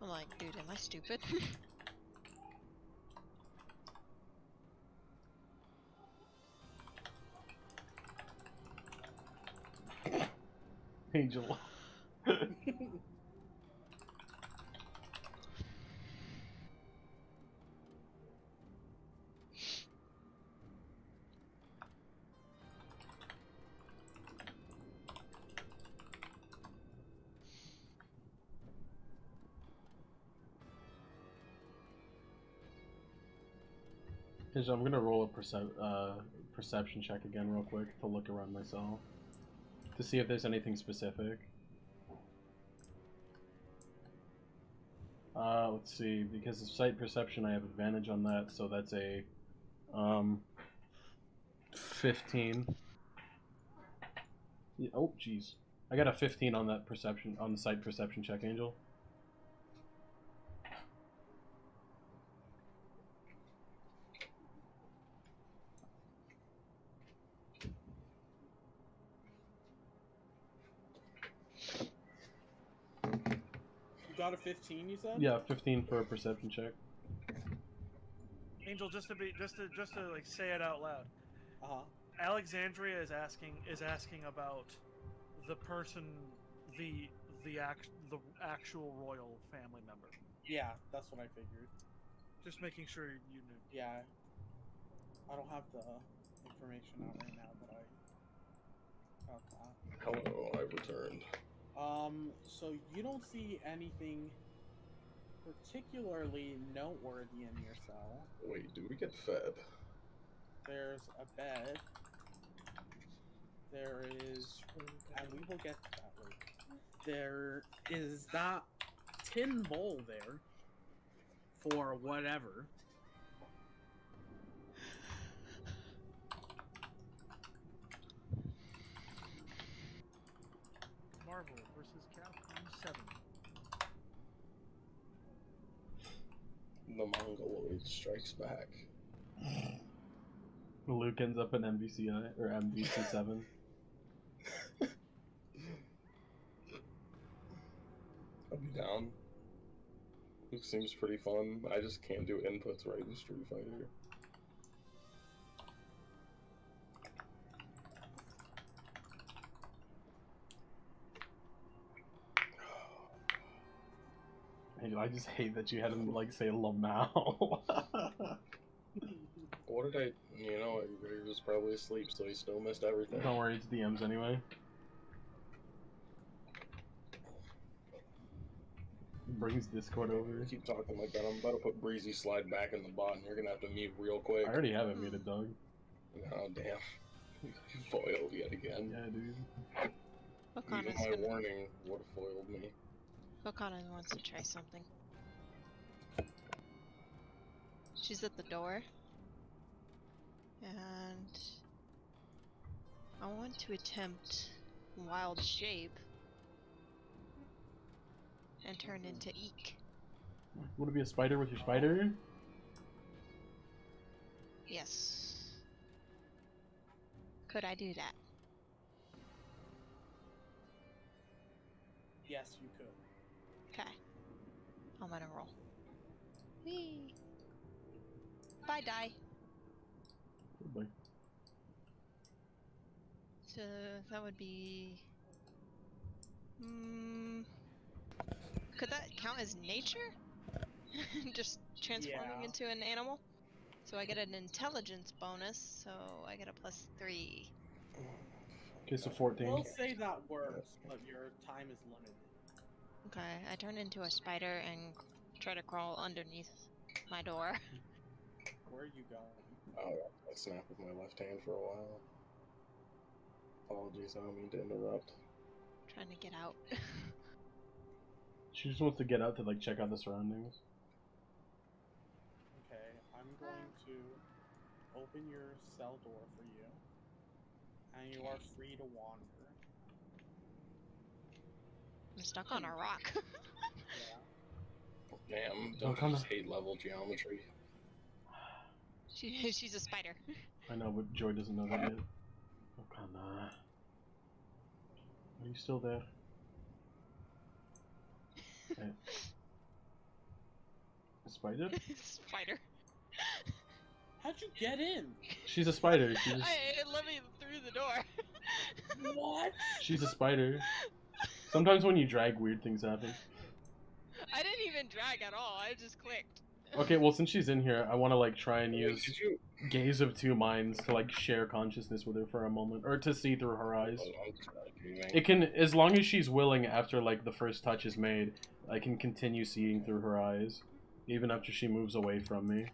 I'm like, dude, am I stupid? Angel. I'm gonna roll a perception check again real quick to look around myself. To see if there's anything specific. Let's see, because of sight perception I have advantage on that, so that's a 15. Yeah, oh jeez. I got a 15 on that perception, on the sight perception check, Angel. You got a 15, you said? Yeah, 15 for a perception check. Angel, just to like say it out loud. Alexandria is asking about the person, the actual royal family member. Yeah, that's what I figured. Just making sure you knew. Yeah. I don't have the information out right now, but I got that. Hello, I've returned. So you don't see anything particularly noteworthy in your cell. Wait, do we get fed? There's a bed. There is, and we will get to that later. There is that tin bowl there for whatever. Marvel versus Capcom 7. The Mongoloid strikes back. Luke ends up in MVCI, or MVC7. I'll be down. Luke seems pretty fun. I just can't do inputs right in Street Fighter. I just hate that you had him like say Lamau. What did I... You know, he was probably asleep, so he still missed everything. Don't worry, it's DMs anyway. Brings Discord over. Keep talking like that. I'm about to put Breezy Slide back in the bot, and you're gonna have to mute real quick. I already have it muted, dog. Oh, damn. Foiled yet again. Yeah, dude. Even my warning would have foiled me. Okana wants to try something. She's at the door. And I want to attempt Wild Shape and turn into Eek. Want to be a spider with your spider? Yes. Could I do that? Yes, you could. Okay. I'm gonna roll. Whee! Bye, die. Goodbye. So that would be Could that count as nature? Just transforming Yeah. into an animal? So I get an intelligence bonus, so I get a +3. Okay, so 14. We'll say that works, but your time is limited. Okay, I turn into a spider and try to crawl underneath my door. Where are you going? Oh, I snap with my left hand for a while. Apologies, I don't mean to interrupt. Trying to get out. She just wants to get out to like check out the surroundings. Okay, I'm going to open your cell door for you, and you are free to wander. I'm stuck on a rock. Yeah. Damn, don't you just hate level geometry? She's a spider. I know, but Joy doesn't know that yet. Oh, come on. Are you still there? Hey. A spider? Spider. How'd you get in? She's a spider. She just... It let me through the door. What? She's a spider. Sometimes when you drag, weird things happen. I didn't even drag at all. I just clicked. Okay, well, since she's in here, I want to like try and use Gaze of Two Minds to like share consciousness with her for a moment, or to see through her eyes. It can, as long as she's willing after like the first touch is made, I can continue seeing through her eyes, even after she moves away from me.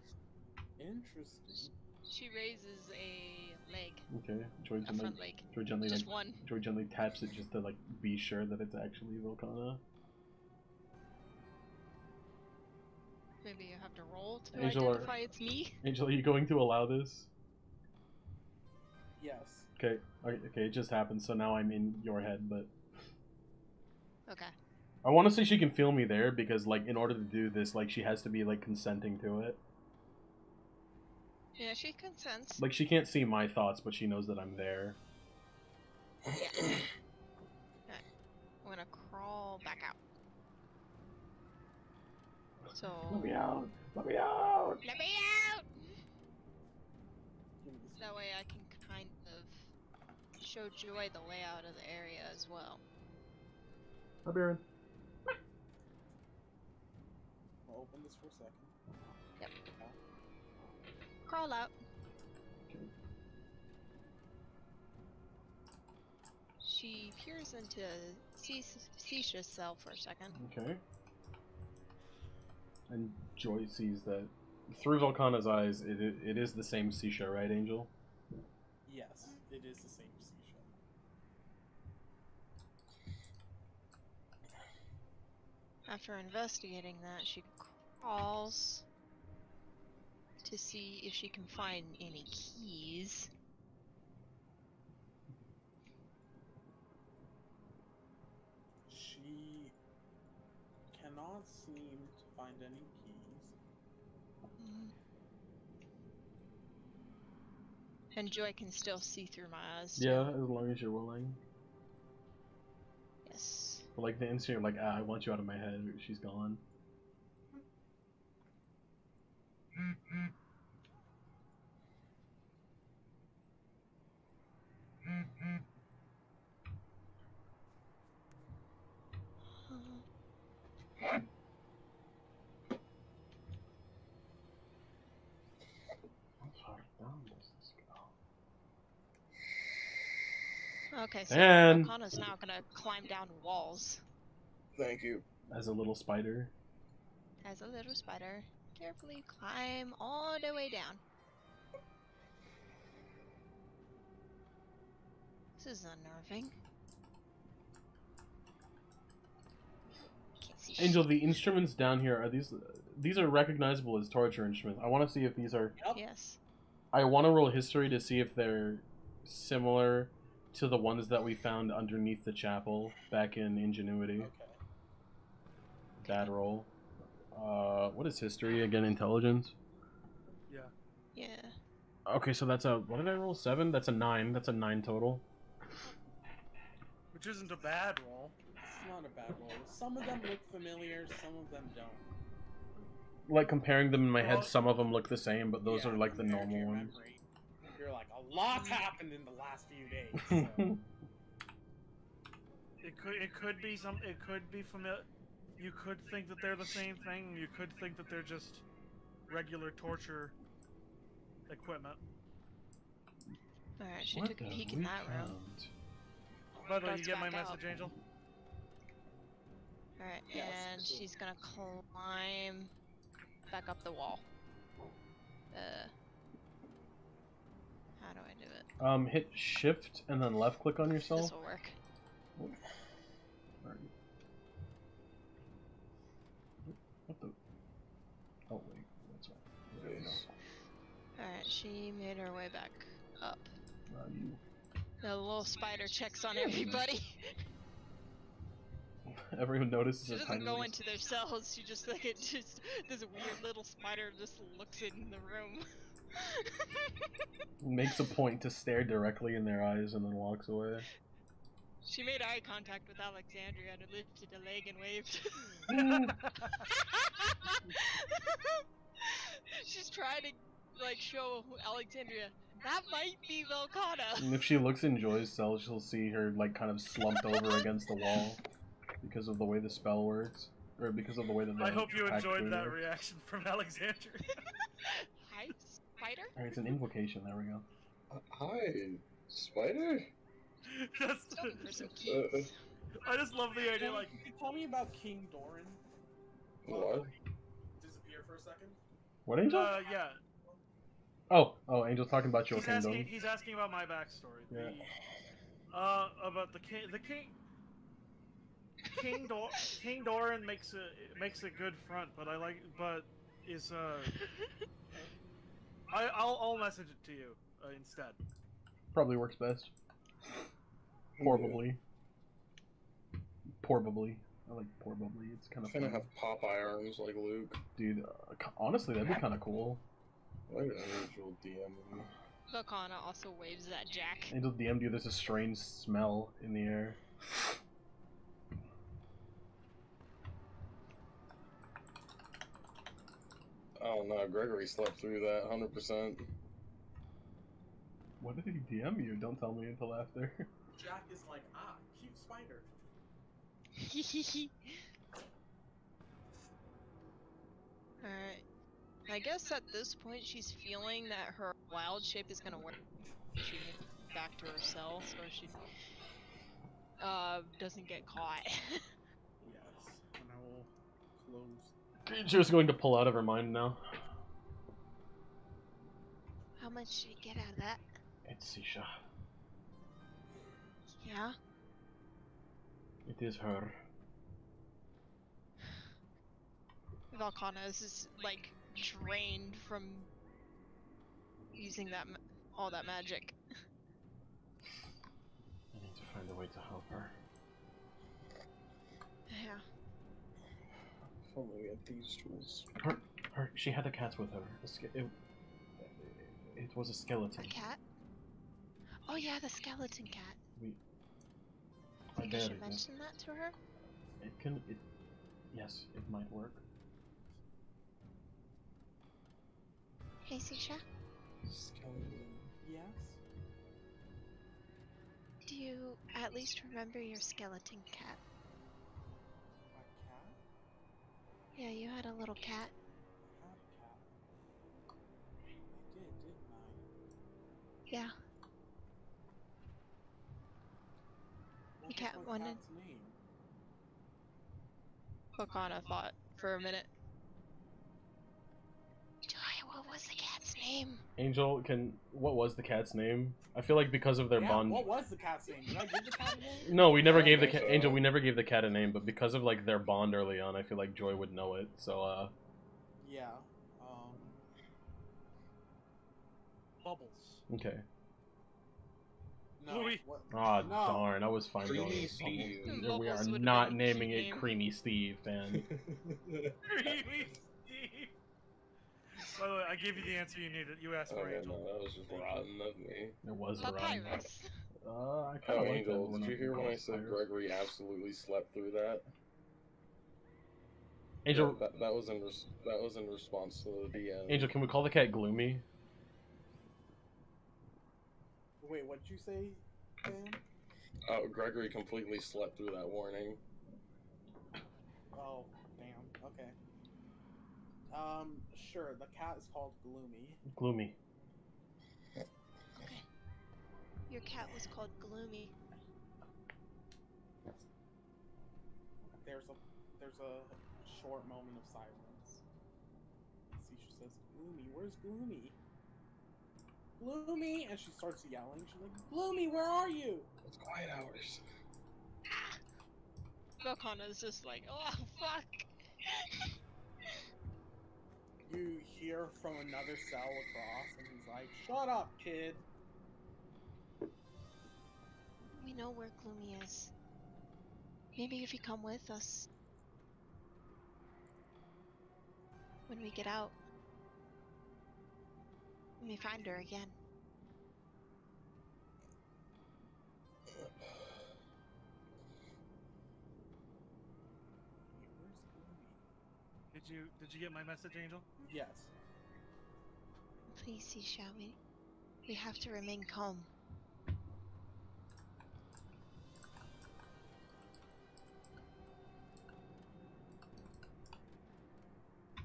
Interesting. She raises a leg. Okay, Joy A gently, front leg. Joy gently, Just like, one. Joy gently taps it just to like be sure that it's actually Volcana. Maybe you have to roll to Angel, identify it's me. Angel, are you going to allow this? Yes. Okay, okay, it just happened, so now I'm in your head, but... Okay. I want to say she can feel me there, because, like, in order to do this, like, she has to be, like, consenting to it. Yeah, she consents. Like, she can't see my thoughts, but she knows that I'm there. Yeah. Okay. I'm gonna crawl back out. So... Let me out! Let me out! Let me out! That way I can kind of show Joy the layout of the area as well. Hi, Baron. I'll open this for a second. Yep. Crawl out. Okay. She peers into Cecia's cell for a second. Okay. And Joy sees that through Volcana's eyes, it is the same Cecia, right, Angel? Yes, it is the same seashell. After investigating that, she crawls to see if she can find any keys. She cannot seem to find any keys. And Joy can still see through my eyes. Yeah, as long as you're willing. Yes. But like the instant you're like, ah, I want you out of my head, she's gone. How far down does this go? Okay, so And- Volcana's now gonna climb down walls Thank you. As a little spider. as a little spider. Carefully climb all the way down. This is unnerving. Can't see Angel, shit. the instruments down here, are these are recognizable as torture instruments. I want to see if these are... Yep. Yes. I want to roll history to see if they're similar to the ones that we found underneath the chapel back in Ingenuity. Okay. Bad roll. What is history again? Intelligence? Yeah. Yeah. Okay, so that's a... What did I roll? 7? That's a 9. That's a 9 total. Which isn't a bad roll. It's not a bad roll. Some of them look familiar, some of them don't. Like, comparing them in my head, Well- some of them look the same, but those Yeah, are like the compared to normal your ones. memory, you're like, a lot's happened in the last few days. So. It could be some. It could be familiar. You could think that they're the same thing. You could think that they're just regular torture equipment. Alright, she What took a have peek we in that room. found? By the way, you Goes get my back out. message, Angel? Alright, Yes, and I do. she's gonna climb back up the wall. How do I do it? Hit shift and then left click on yourself. This will work. Alright. What the? Oh wait, that's right. There we go. Alright, she made her way back up. You. The little spider checks on everybody. Everyone notices She a doesn't tiny go little- into their cells, she just like it just this weird little spider just looks in the room. makes a point to stare directly in their eyes and then walks away. She made eye contact with Alexandria and lifted a leg and waved. She's trying to like show Alexandria that might be Velcana. And if she looks in Joy's cell, she'll see her like kind of slumped over against the wall because of the way the spell works, or because of the way that the I hope you pact enjoyed clear that works. reaction from Alexandria. Hi, spider? Alright, it's an invocation. There we go. Hi, spider? That's, Looking for some keys. I just love the idea, like, Can you tell me about King Doran? What? Disappear for a second. What, Angel? yeah. Oh, Angel's talking about your kingdom. He's asking about my backstory. Yeah. About the king. King Doran makes a good front, but I'll message it to you instead. Probably works best. Probably. Probably. I like probably. It's kind of I'm gonna fun. have Popeye arms like Luke. Dude, honestly, that'd be kind of cool. What an unusual DM. Velcana also waves at Jack. Angel DM'd you, there's a strange smell in the air. Oh no, Gregory slept through that 100%. What did he DM you? Don't tell me until after. Jack is like, cute spider. Alright. I guess at this point she's feeling that her wild shape is gonna work. She gets back to her cell so she doesn't get caught. Yes, and I will close. Creature's going to pull out of her mind now. How much did you get out of that? It's Sisha. Yeah? It is her. Velcana is just, like, drained from using that all that magic. I need to find a way to help her. Yeah. If only we had these tools. She had the cats with her. It was a skeleton. A cat? Oh yeah, the skeleton cat. I Think I should buried it. mention that to her? Yes, it might work. Hey, Sisha? Skeleton. Yes. Do you at least remember your skeleton cat? My cat? Yeah, you had a little cat. I had a cat. I did, didn't I? Yeah. What cat was my wanted- cat's name? Velcana thought for a minute. What was the cat's name? Angel, what was the cat's name? I feel like because of their bond. What was the cat's name? Did I give the cat a name? No, we never I gave the think cat. so. Angel, we never gave the cat a name, but because of like their bond early on, I feel like Joy would know it. So, Yeah. Bubbles. okay. No. Louis. What? Ah, No. darn! I was fine Creamy going. with Steve. Bubbles. Bubbles We are would've not been a cute naming it name. Creamy Steve, man. Creamy Steve. By the way, I gave you the answer you needed. You asked Oh for yeah, Angel. no, that was just rotten of me. It was rotten. Papyrus. I Oh, kind of like Angel, that. did you hear when I said Gregory absolutely slept through that? Angel, Yeah, that was in response to the DM. Angel, can we call the cat Gloomy? Wait, what'd you say, Dan? Oh, Gregory completely slept through that warning. Oh, damn. Okay. Sure. The cat is called Gloomy. Gloomy. Okay. Your cat was called Gloomy. There's a short moment of silence. Sisha says, "Gloomy, where's Gloomy? Gloomy!" And she starts yelling. She's like, "Gloomy, where are you?" It's quiet hours. Velkana's just like, oh fuck. You hear from another cell across, and he's like, "Shut up, kid." We know where Gloomy is. Maybe if you come with us. When we get out. When we find her again. Where's Gloomy? Did you get my message, Angel? Yes. Please, Sisha, we have to remain calm.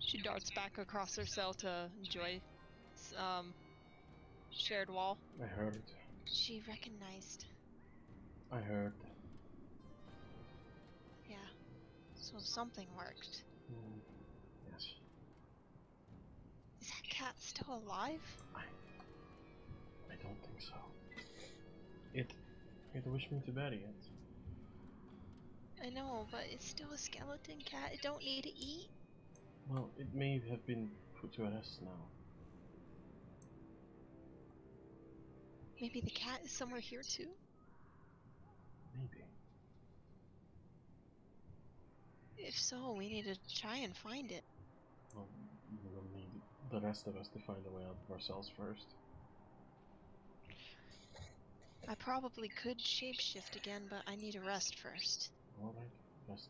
She darts back across her cell to Joy's shared wall. I heard. She recognized. I heard. Yeah. So something worked. Yes. Is that cat still alive? I don't think so. It wished me to bury it. I know, but it's still a skeleton cat. It don't need to eat. Well, it may have been put to rest now. Maybe the cat is somewhere here too? Maybe. If so, we need to try and find it. Well, we'll need the rest of us to find a way out of ourselves first. I probably could shapeshift again, but I need a rest first. Alright, rest.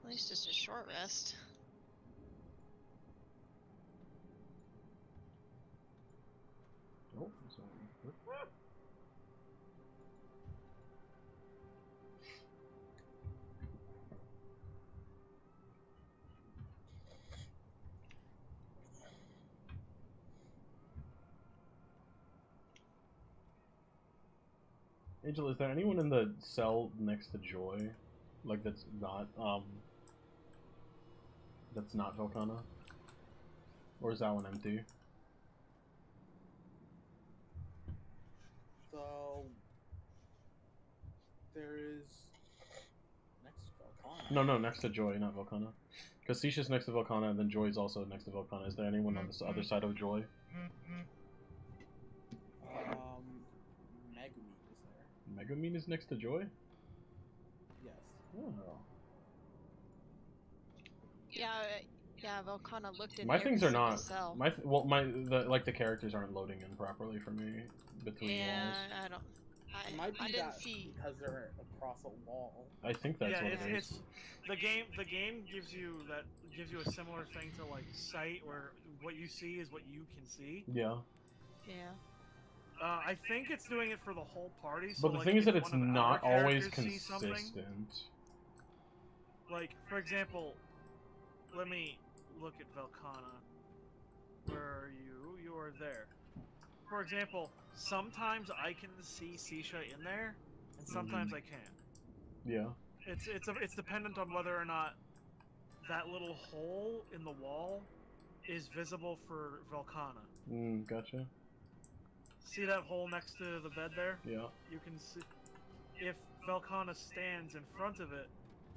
At least just a short rest. Oh, sorry. Angel, is there anyone in the cell next to Joy? Like that's not Velkana? Or is that one empty? So there is next to Velkana. No, next to Joy, not Velkana. Because Sisha's next to Velkana, and then Joy's also next to Velkana. Is there anyone on the other side of Joy? Megumi is there. Megumi is next to Joy? Yes. Oh. Yeah, Velkana looked in My every things are single not. cell. The characters aren't loading in properly for me between walls. I don't. It might be I didn't that see. because they're across a wall. I think that's what it is. It's the game gives you a similar thing to like Sight, where what you see is what you can see. Yeah. Yeah. I think it's doing it for the whole party. So But the like, thing is if that it's one of not our always characters see something- consistent. Like, for example, let me look at Velkana. Where are you? You are there. For example, sometimes I can see Sisha in there, and sometimes I can't. Yeah. It's dependent on whether or not that little hole in the wall is visible for Velkana. Gotcha. See that hole next to the bed there? Yeah. You can see. If Velkana stands in front of it,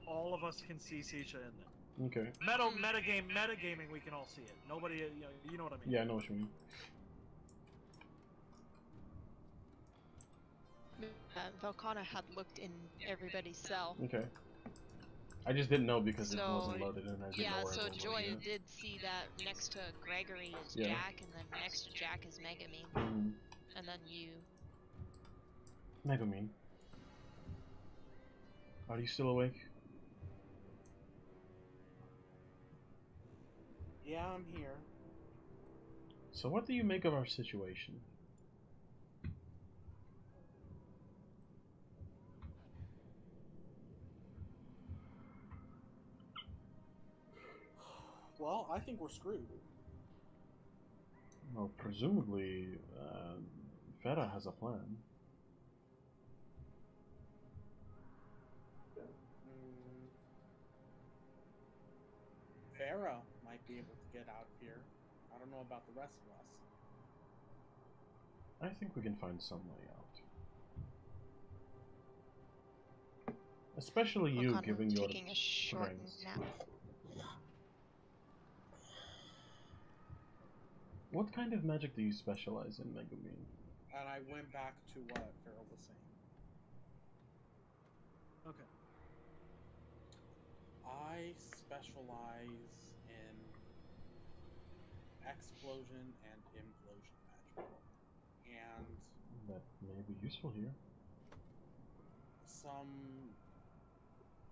all of us can see Sisha in there. Okay. Metagaming, we can all see it. Nobody, you know what I mean. Yeah, I know what you mean. Velkana had looked in everybody's cell. Okay. I just didn't know because it So, wasn't loaded in. I didn't know where so it was Joy loaded in. did see that next to Gregory is Yeah. Jack, and then next to Jack is Megami, and then you. Megumi. Are you still awake? Yeah, I'm here. So what do you make of our situation? Well, I think we're screwed. Well, presumably, Farah has a plan. Farah might be able to get out of here. I don't know about the rest of us. I think we can find some way out. Especially you, Volcano giving your taking a short strengths. nap. What kind of magic do you specialize in, Megumi? And I went back to what Farah was saying. Okay. I specialize in explosion and implosion magic. And That may be useful here.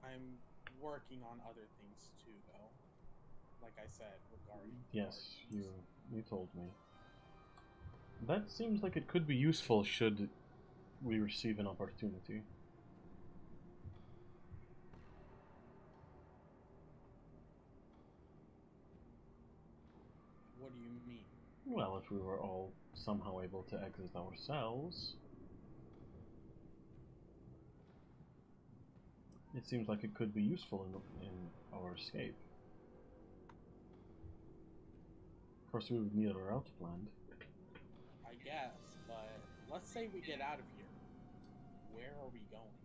I'm working on other things too, though. Like I said, regarding Yes, guardians. you told me. That seems like it could be useful should we receive an opportunity. What do you mean? Well, if we were all somehow able to exit ourselves, it seems like it could be useful in our escape. Of course, we would need a route planned. I guess, but let's say we get out of here. Where are we going?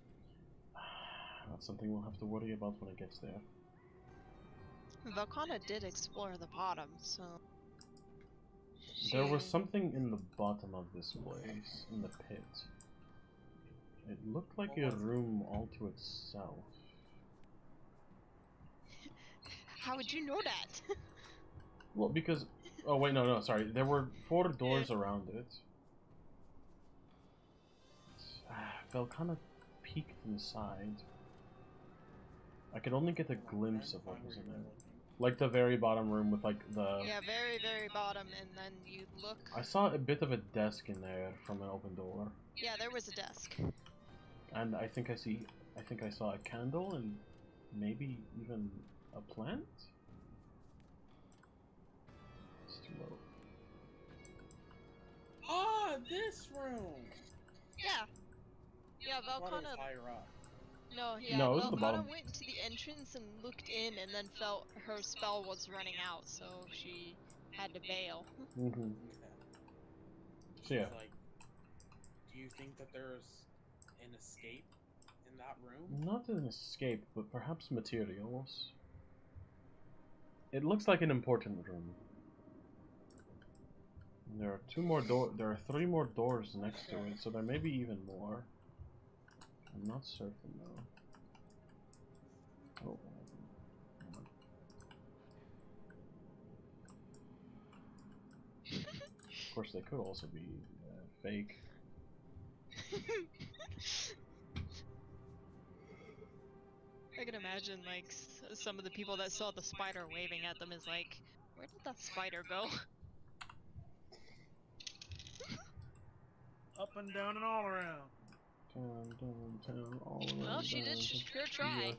That's something we'll have to worry about when it gets there. Volcana did explore the bottom, so... There was something in the bottom of this place, in the pit. It looked like a room all to itself. How would you know that? Well, because... Oh, wait, no, sorry. There were 4 doors around it. Velcana peeked inside. I could only get a glimpse of what was in there. Like the very bottom room with, like, the... Yeah, very, very bottom, and then you look... I saw a bit of a desk in there from an open door. Yeah, there was a desk. And I think I saw a candle and maybe even a plant? It's too low. Ah, this room! Yeah. Yeah, What was Volcana... higher up? No, yeah, No, it was the Volcana bottom. went into the entrance and looked in and then felt her spell was running out, so she had to bail. Mm-hmm. Okay. So yeah. Like, do you think that there's an escape in that room? Not an escape, but perhaps materials. It looks like an important room. There are 2 more doors. There are 3 more doors next to it, so there may be even more. I'm not certain though. Oh. Of course, they could also be fake. I can imagine, like, some of the people that saw the spider waving at them is like, where did that spider go? Up and down and all around. Down, all around. Well, she did sure try.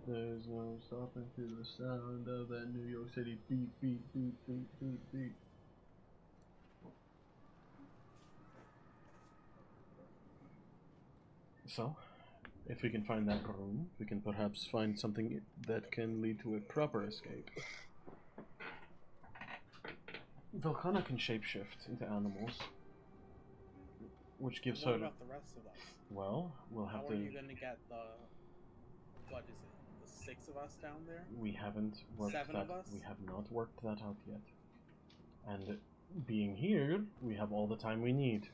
There's no stopping to the sound of that New York City beat, beat, beat, beat, beat, beat. So, if we can find that room, we can perhaps find something that can lead to a proper escape. Volcana can shapeshift into animals, which gives her... What about the rest of us? Well, we'll have to... How are you gonna get the... What is it? The 6 of us down there? We haven't worked 7 that... of us? We have not worked that out yet. And being here, we have all the time we need.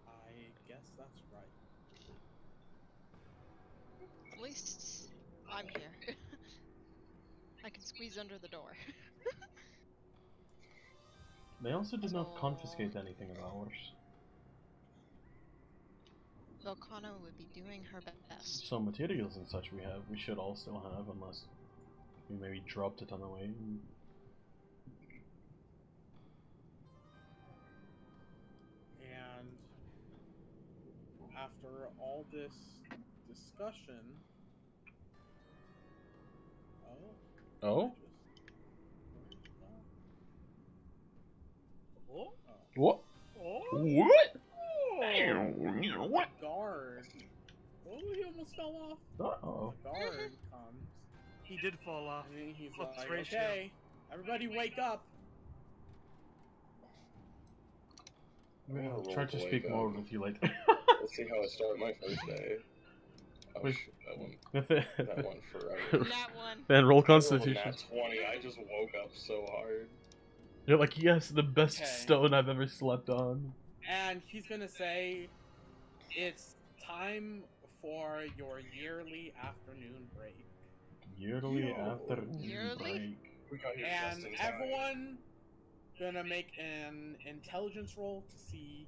I guess that's right. At least I'm here. I can squeeze under the door. They also did not confiscate anything of ours. Volcano would be doing her best. Some materials and such we should all still have, unless we maybe dropped it on the way. And after all this discussion, Oh? Oh, What? oh. What? What? Guard. Oh, he almost fell off. Uh-oh. The guard comes. He did fall off. And then he's Plus like, ratio. okay, everybody wake up. Maybe I'll Roll try to to speak wake more up. with you later. Let's see how I start my first day. Oh Wait. shit, that one If went forever. That one. Then roll I rolled a Constitution. nat 20, I just woke up so hard. You're like, yes, the best Okay. stone I've ever slept on. And he's gonna say, it's time for your yearly afternoon break. Yearly Yo. afternoon Yearly? break. We got here And just in time. everyone gonna make an intelligence roll to see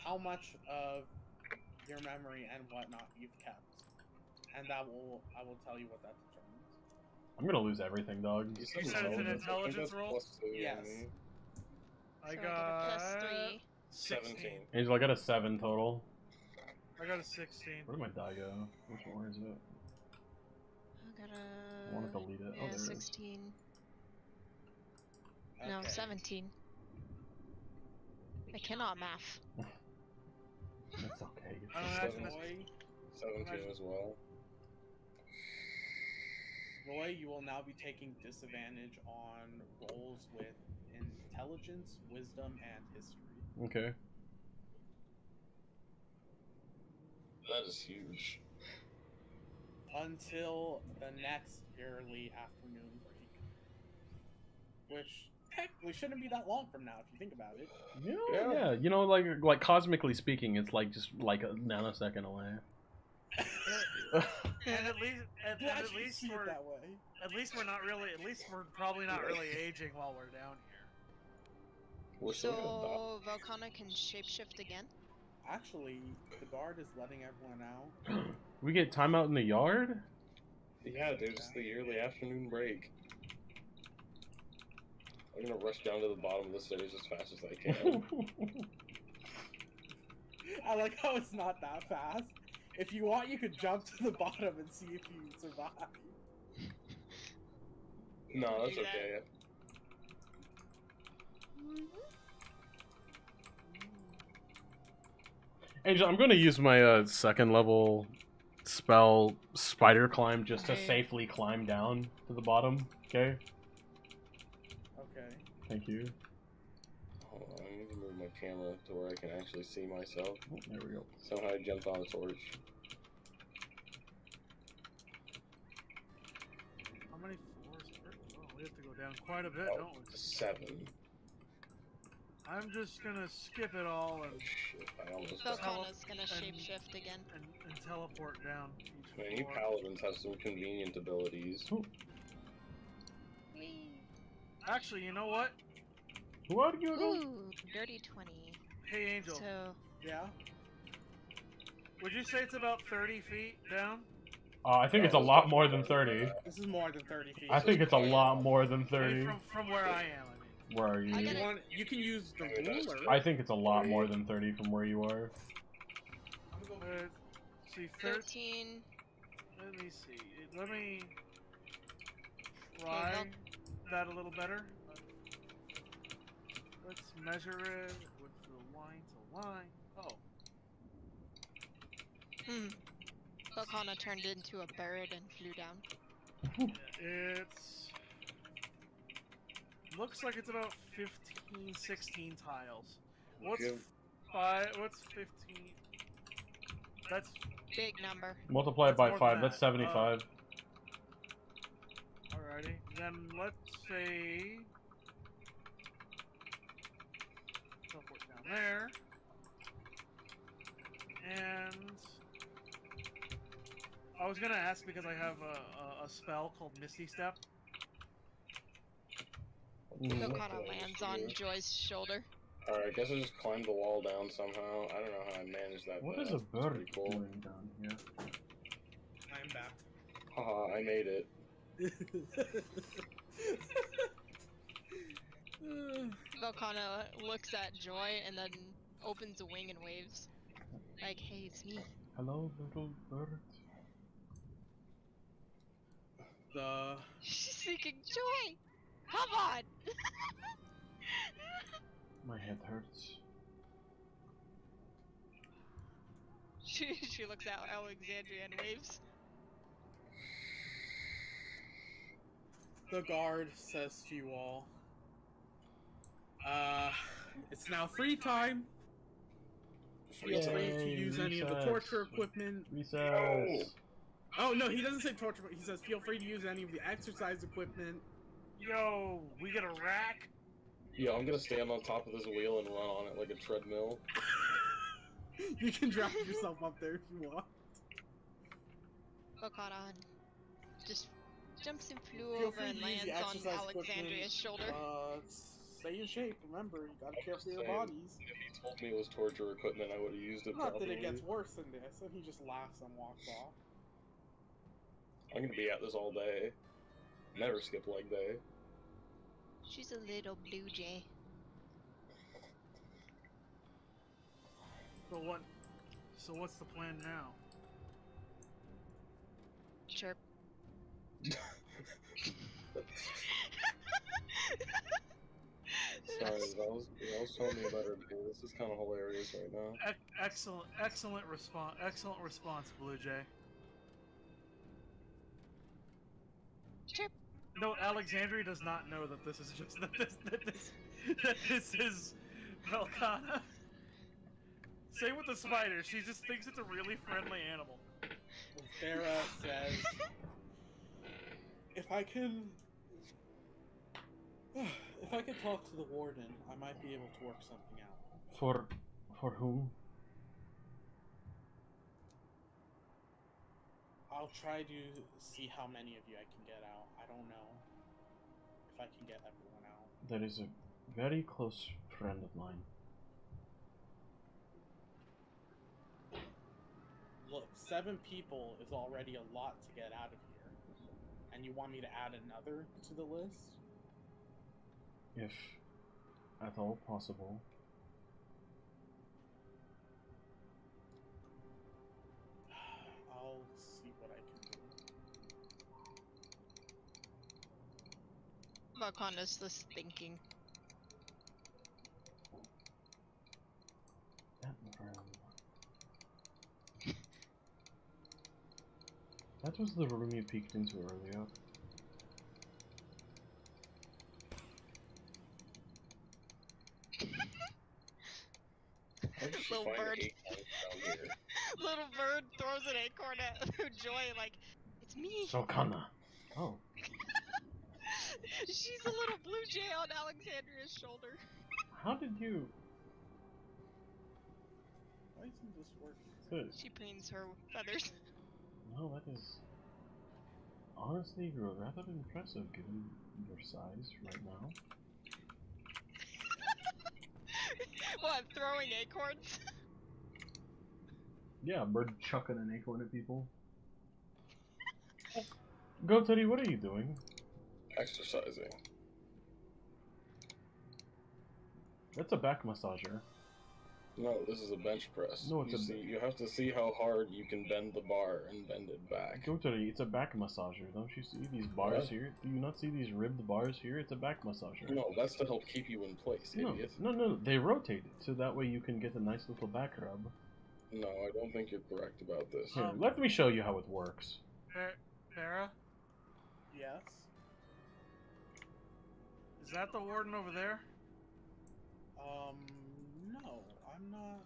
how much of your memory and whatnot you've kept. And I will tell you what that determines. I'm gonna lose everything, dog. You said it's an I think intelligence that's roll? plus 2 Yes. on me. I So got a +3. 16. Angel, I got a 7 total. I got a 16. Where did my die go? Which one is it? I got I want to delete it. yeah, Oh, there it is. 16. No, Okay. 17. I cannot math. It's okay. I don't Seven. have to. Roy, 17 as well. Roy, you will now be taking disadvantage on rolls with intelligence, wisdom, and history. Okay. That is huge. Until the next yearly afternoon break. Which technically shouldn't be that long from now if you think about it. Yeah, Yeah. yeah. You know, like cosmically speaking, it's like just like a nanosecond away. And at least, and You at actually least see it we're, that way. at least we're not really, at least we're probably not really aging while we're down here. We're still gonna die. So Velcana can shapeshift again? Actually, the guard is letting everyone out. We get time out in the yard? Yeah, dude, it's the yearly afternoon break. I'm gonna rush down to the bottom of the stairs as fast as I can. I like how it's not that fast. If you want, you could jump to the bottom and see if you survive. No, that's Do that. okay. Angel, I'm gonna use my second level spell Spider Climb just to Okay. safely climb down to the bottom. Okay? Okay. Thank you. Hold on, I need to move my camera to where I can actually see myself. Oh, there we go. Somehow I jumped on a torch. How many floors? Oh, we have to go down quite a bit, Oh, don't we? 7. I'm just gonna skip it all Oh and shit, I almost died. Velcana's gonna and- shapeshift again. and teleport down each Man, you floor. paladins have some convenient abilities. Whee! Actually, you know what? What are you doing? Ooh, dirty 20. Hey, Angel, So, Yeah. would you say it's about 30 feet down? I think it's a lot more than 30. This is more than 30 feet. I think it's a lot more than I mean, 30. from where I am, I mean. Where are you? I You, gotta- you can use the ruler. I think it's a lot more than 30 from where you are. See, 13. Let me see. Let me try that a little better. Let's measure it with the line to line. Oh, Velcana turned into a bird and flew down. it's looks like it's about 15, 16 tiles. What's Give- What's 15? That's Big number. Multiply it That's by more 5. than That's that. 75. alrighty. Then let's say teleport down there, and I was gonna ask because I have a spell called Misty Step. Velcana lands on Joy's shoulder. Alright, I guess I just climbed the wall down somehow. I don't know how I managed that. What but is a it's bird pretty cool. doing down here? I'm back. Haha, I made it. Velcana looks at Joy and then opens a wing and waves. Like, hey, it's me. Hello, little bird. The She's thinking, Joy! Come on! My head hurts. She looks out Alexandria and waves. the guard says to you all, it's now free time. Feel free to use any of the torture equipment. Recess. Oh no, he doesn't say torture, but he says feel free to use any of the exercise equipment. Yo, we get a rack? Yeah, I'm gonna stand on top of this wheel and run on it like a treadmill. You can drop yourself up there if you want. Bokaran just jumps and flew Feel over free and to use the lands on exercise Alexandria's shoulder. Stay in shape, remember, you gotta care for your bodies. If he told me it was torture equipment, I would have used it Not properly. that it gets worse than this, and he just laughs and walks off. I'm gonna be at this all day. Never skip leg day. She's a little blue jay. So what's the plan now? Chirp. Sorry, I was telling me about her day. This is kind of hilarious right now. Excellent response, Blue Jay. Chirp. No, Alexandria does not know that this is just that this is Velcana. Same with the spider. She just thinks it's a really friendly animal. Farah says, if I can talk to the warden, I might be able to work something out. For whom? I'll try to see how many of you I can get out. I don't know if I can get everyone out. There is a very close friend of mine. Look, 7 people is already a lot to get out of here. And you want me to add another to the list? If at all possible. I'll see what I can do. Velcana's just thinking. That room. That was the room you peeked into earlier. Little bird. Little bird throws an acorn at Joy like, it's me. Velcana. Oh. She's a little blue jay on Alexandria's shoulder. How did you? Why isn't this working? Good. She paints her feathers. No, that is honestly rather impressive given your size right now. What, throwing acorns? Yeah, bird chucking an acorn at people. Go, Teddy, what are you doing? Exercising. That's a back massager. No, this is a bench press. No, it's you have to see how hard you can bend the bar and bend it back. Go, Teddy, it's a back massager. Don't you see these bars here? Do you not see these ribbed bars here? It's a back massager. No, that's to help keep you in place, idiot. No, they rotate it, so that way you can get a nice little back rub. No, I don't think you're correct about this. Here, let me show you how it works. Farah? Yes? Is that the warden over there? No, I'm not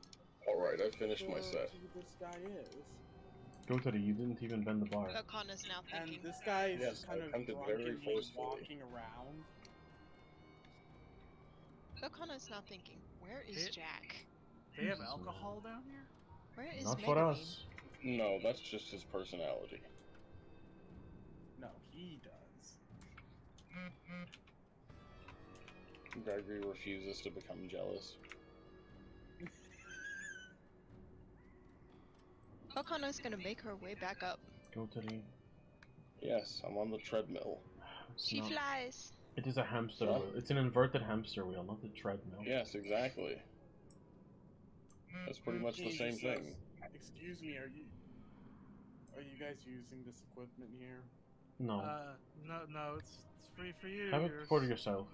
Alright, I finished my sure set. who this guy is. Go, Teddy, you didn't even bend the bar. Velcana's now And thinking. this guy is Yes, just kind I of attempted drunk very and forcefully. walking around. Velcana's now thinking, where is It- Jack? They have Jesus, alcohol down here? Where is Not for Megabean? us. No, that's just his personality. No, he does. Gregory refuses to become jealous. Velcana's gonna make her way back up. Go, Teddy. Yes, I'm on the treadmill. She flies. It is a hamster What? wheel. It's an inverted hamster wheel, not a treadmill. Yes, exactly. That's pretty much the He same says, thing. Excuse me, are you guys using this equipment here? No. No, it's free for you. Have it for yourself.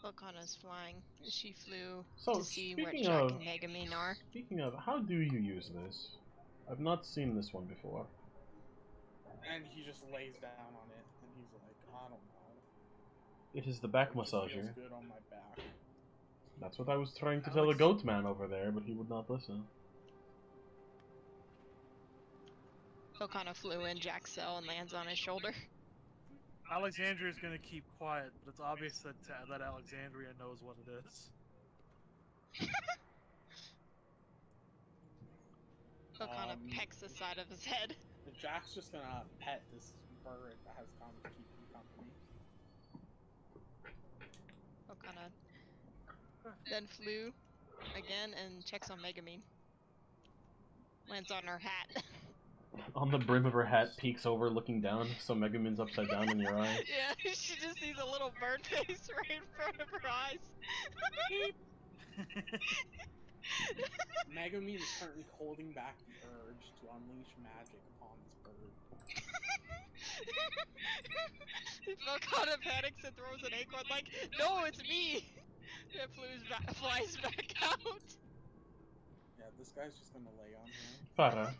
Volcana's flying. She flew So, to see where speaking Jack of, and Megamine are. Speaking of, how do you use this? I've not seen this one before. And he just lays down on it, and he's like, I don't know. It is the back It just massager. feels good on my back. That's what I was trying to tell the goat man over there, but he would not listen. Volcana flew in Jack's cell and lands on his shoulder. Alexandria's gonna keep quiet, but it's obvious that that Alexandria knows what it is. Volcana pecks the side of his head. Jack's just gonna pet this bird that has come to keep him company. Volcana then flew again and checks on Megamine. Lands on her hat. On the brim of her hat, peeks over, looking down, so Megamine's upside down in your eyes. Yeah, she just sees a little bird face right in front of her eyes. Megamine is currently holding back the urge to unleash magic upon this bird. Volcana panics and throws an acorn like, no, it's me! It flies back out. Yeah, this guy's just gonna lay on him. Farah.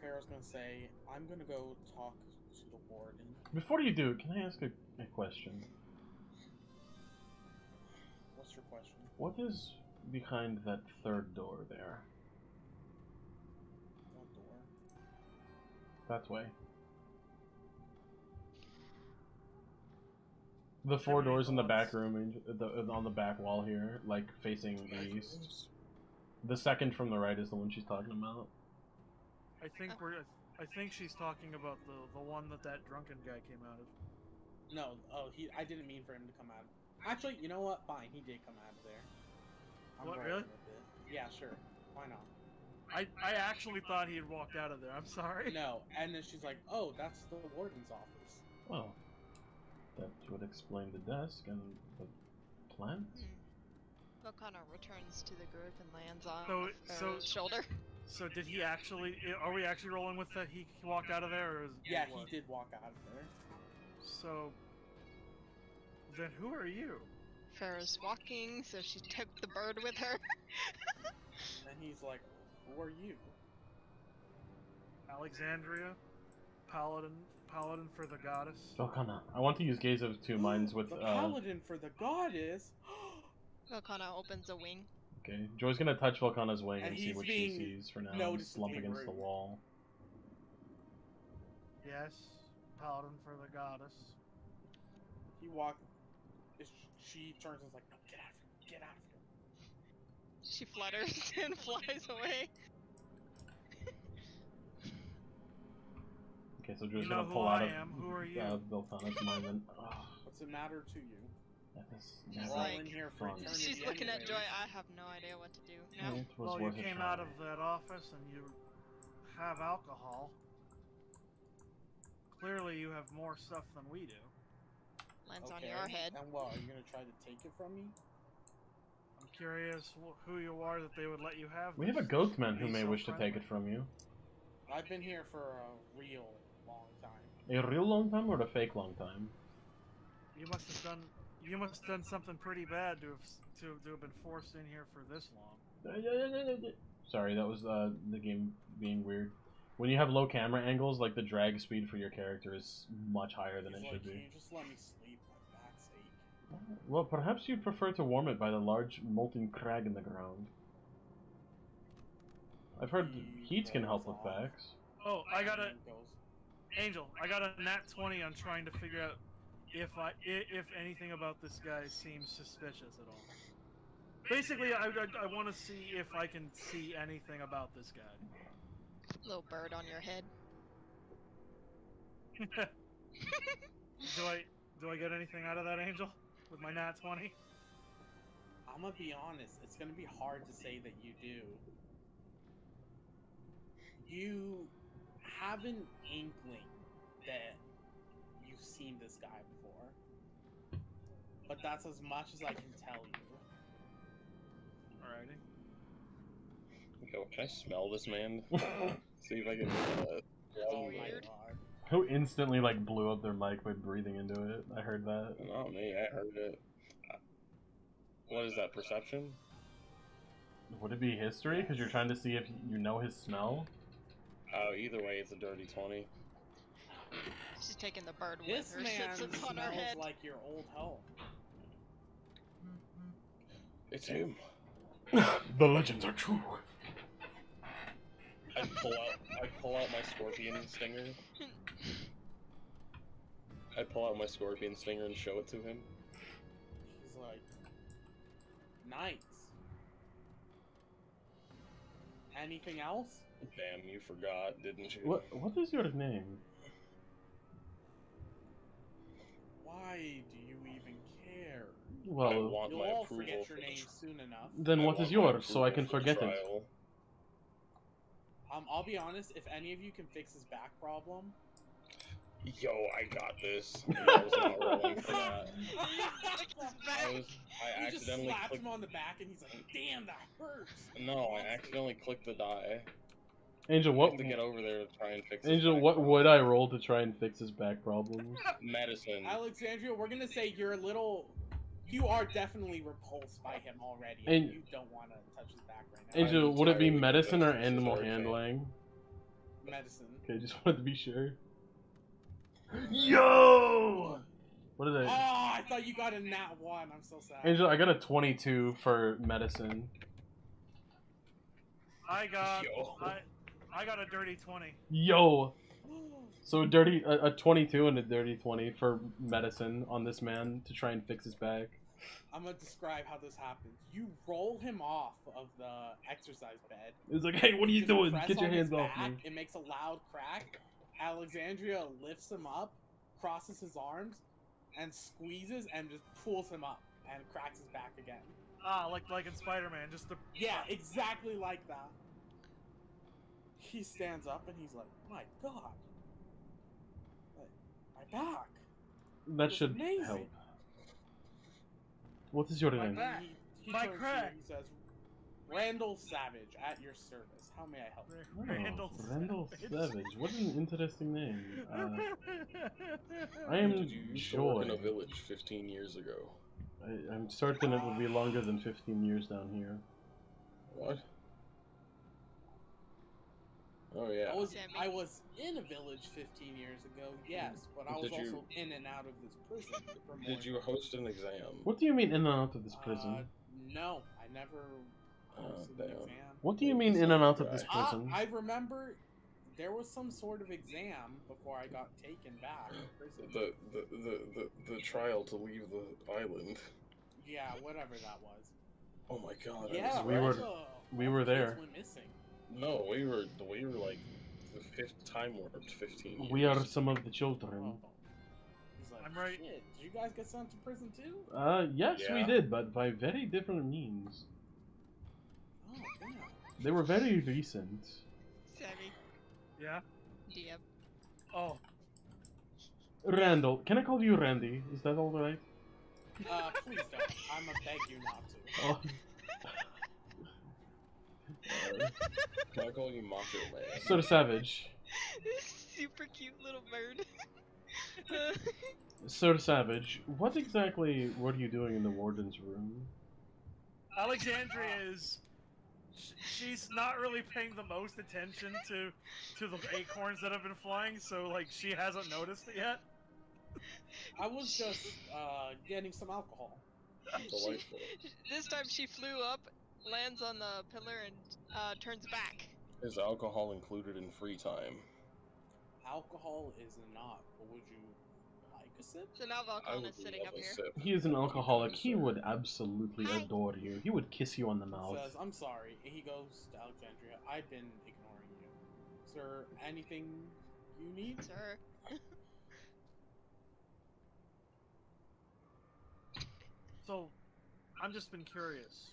Pharaoh's gonna say, I'm gonna go talk to the warden. Before you do, can I ask a question? What's your question? What is behind that third door there? What door? That way. The four doors in the back room, on the back wall here, like facing east. The second from the right is the one she's talking about. I think she's talking about the one that drunken guy came out of. No, I didn't mean for him to come out. Actually, you know what? Fine, he did come out of there. What, really? Yeah, sure. Why not? I actually thought he had walked out of there. I'm sorry. No, and then she's like, oh, that's the warden's office. Well, that would explain the desk and the plant. Volcana returns to the group and lands on So- shoulder. So did he actually? Are we actually rolling with that? He walked out of there, or is Yeah, what? he did walk out of there. So then, who are you? Farah's walking, so she took the bird with her. And he's like, who are you? Alexandria, paladin for the goddess. Volcana, I want to use Gaze of Two Minds with the paladin for the goddess. Volcana opens a wing. Okay, Joy's gonna touch Volcana's wing and see he's what she being sees for now. And slump against the wall. Yes, paladin for the goddess. He walked. She turns and is like, no, get out of here, get out of here. She flutters and flies away. Okay, so Joy's You know gonna pull who out I of am. Who are you? Volcana's mind and. What's the matter to you? She's We're all like, in here for eternity she's looking at anyways. Joy. I have no idea what to do. No. It was Well, you worth a came try. out of that office and you have alcohol. Clearly, you have more stuff than we do. Lands on your head. And what, are you gonna try to take it from me? I'm curious who you are that they would let you have. We have a this. ghost man who Be may so wish to take friendly. it from you. I've been here for a real long time. A real long time or a fake long time? You must have done something pretty bad to have been forced in here for this long. Sorry, that was the game being weird. When you have low camera angles, like the drag speed for your character is much higher than it should Can be. you just let me sleep? My back's ache. Well, perhaps you'd prefer to warm it by the large molten crag in the ground. I've heard heat can help with backs. Oh, I got a And goes, Angel. I got a nat 20 on trying to figure out if anything about this guy seems suspicious at all. Basically, I want to see if I can see anything about this guy. Little bird on your head. Do I get anything out of that, Angel? With my nat 20? I'm gonna be honest, it's gonna be hard to say that you do. You have an inkling that you've seen this guy before. But that's as much as I can tell you. Alrighty. Yo, can I smell this man? See if I can. Oh my Weird. god. Who instantly like blew up their mic by breathing into it? I heard that. Not me. I heard it. What is that? Perception? Would it be history? Because you're trying to see if you know his smell? Oh, either way, it's a dirty 20. She's taking the bird This with her man since it's on her smells head. like your old home. It's him. The legends are true. I pull out my scorpion stinger. I pull out my scorpion stinger and show it to him. He's like, nice. Anything else? Damn, you forgot, didn't you? What is your name? Why do you even care? I Well, want You'll my all approval forget for your the name soon enough. then I what is want my yours so I approval can for the forget it? trial. I'll be honest, if any of you can fix his back problem, Yo, I got this. I was not rolling for that. I you just accidentally slapped clicked. him on the back and he's like, damn, that hurts. No, I accidentally clicked the die. Angel, I what? have to get over there to try and fix. his Angel, back what problem. would I roll to try and fix his back problems? Medicine. Alexandria, we're gonna say you're a little. You are definitely repulsed by him already. And- And you don't want to touch his back right now. Angel, I'm would it be entirely medicine or convinced this is animal okay. handling? Medicine. Okay, just wanted to be sure. Yo! What did Oh, I? I thought you got a nat 1. I'm so sad. Angel, I got a 22 for medicine. I got Yo. I got a dirty 20. Yo! So a 22 and a dirty 20 for medicine on this man to try and fix his back. I'm gonna describe how this happens. You roll him off of the exercise bed. It's like, hey, what are you just doing? press Get your on his hands off back, me. It makes a loud crack. Alexandria lifts him up, crosses his arms, and squeezes and just pulls him up and cracks his back again. Ah, like in Spider-Man, just the Yeah, exactly like that. He stands up and he's like, my god. My back. That It's should amazing. help. What is your My name? back. He My turns to you crack. and he says, Randall Savage, at your service. How may I help you? Randall Randall Savage. What an interesting name. I Did am you used to work in Joy. a village 15 years ago? I'm certain it will be longer than 15 years down here. What? Oh yeah. I was in a village 15 years ago, yes, but I was Did you- also in and out of this prison. For more Did you host an exam? What do you mean in and out of this prison? No, I never hosted an damn. exam. What do you mean in and out of this Ah, prison? I remember there was some sort of exam before I got taken back to prison. The trial to leave the island. Yeah, whatever that was. Oh my god. Yeah, we all were- the- we all were the kids there. went missing. No, we were like the fifth time warped 15 years. We are some of the children. Oh. He's like, I'm right. Shit, did you guys get sent to prison too? Yes, we Yeah. did, but by very different means. Oh, damn. They were very recent. Sammy. Yeah. DM. Oh, Randall, can I call you Randy? Is that alright? Please don't. I'm gonna beg you not to. Oh. Can I call you Macho Man? Sir Savage. Super cute little bird. Sir Savage, what exactly were you doing in the warden's room? Alexandria is. She's not really paying the most attention to the acorns that have been flying, so like she hasn't noticed it yet. I was just getting some alcohol. Delightful. This time she flew up, lands on the pillar, and turns back. Is alcohol included in free time? Alcohol is not, but would you like a sip? So now I Volcon would is sitting love up a here. sip. He is an alcoholic. He Sir. would absolutely Hi. adore you. He would kiss you on the mouth. Says, I'm sorry. He goes to Alexandria. I've been ignoring you. Sir, anything you need? Sir. So, I'm just been curious.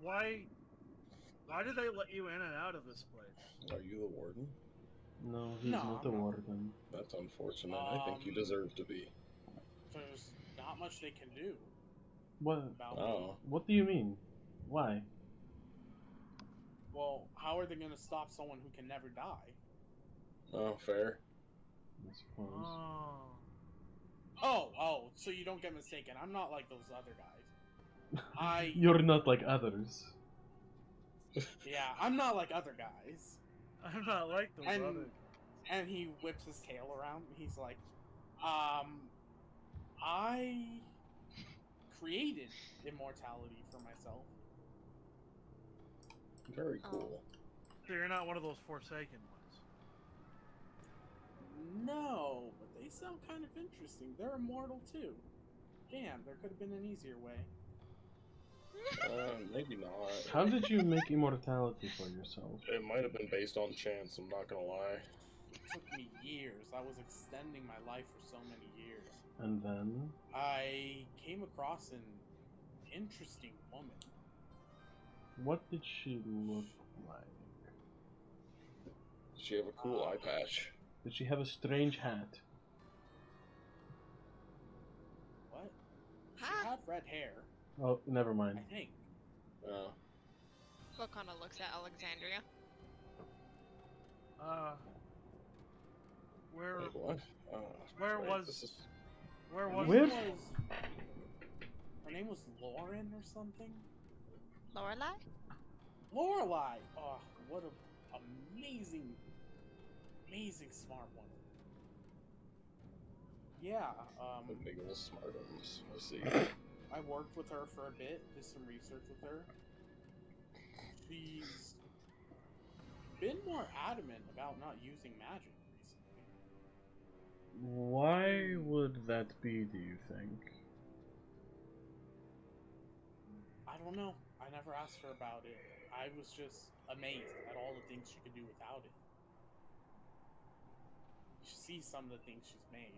Why did they let you in and out of this place? Are you the warden? No, he's No, not the I'm not. warden. That's unfortunate. I think you deserve to be. There's not much they can do What? about Oh. What do you mean? Why? Well, how are they gonna stop someone who can never die? Oh, fair. I suppose. Oh, so you don't get mistaken. I'm not like those other guys. You're not like others. Yeah, I'm not like other guys. I'm not like those And- other. And he whips his tail around. He's like, I created immortality for myself. Very Oh. cool. So you're not one of those Forsaken ones. No, but they sound kind of interesting. They're immortal too. Damn, there could have been an easier way. Maybe not. How did you make immortality for yourself? It might have been based on chance, I'm not gonna lie. It took me years. I was extending my life for so many years. And then? I came across an interesting woman. What did she look like? Did she have a cool eye patch? Did she have a strange hat? What? She Huh? had red hair, Oh, never mind. I think. What kind of looks at Alexandria? Where Wait, what? Where wait, was- this is- where Her was Where? name Her name was Lauren or something? Lorelai? Lorelai! Oh, what an amazing smart woman. Yeah, The big ol' smartums. Let's see. I worked with her for a bit, did some research with her. She's been more adamant about not using magic recently. Why would that be, do you think? I don't know. I never asked her about it. I was just amazed at all the things she could do without it. You should see some of the things she's made.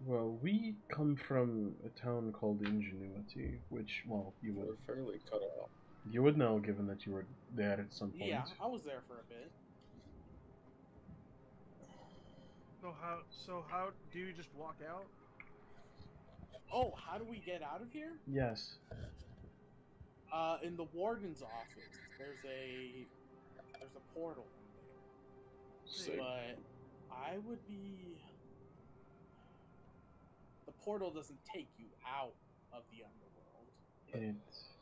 Well, we come from a town called Ingenuity, which, well, you We're would fairly cut off. know, given that you were there at some point. Yeah, I was there for a bit. So how do you just walk out? Oh, how do we get out of here? Yes. In the warden's office, there's a portal in Sick. there. But I would be. The portal doesn't take you out of the underworld.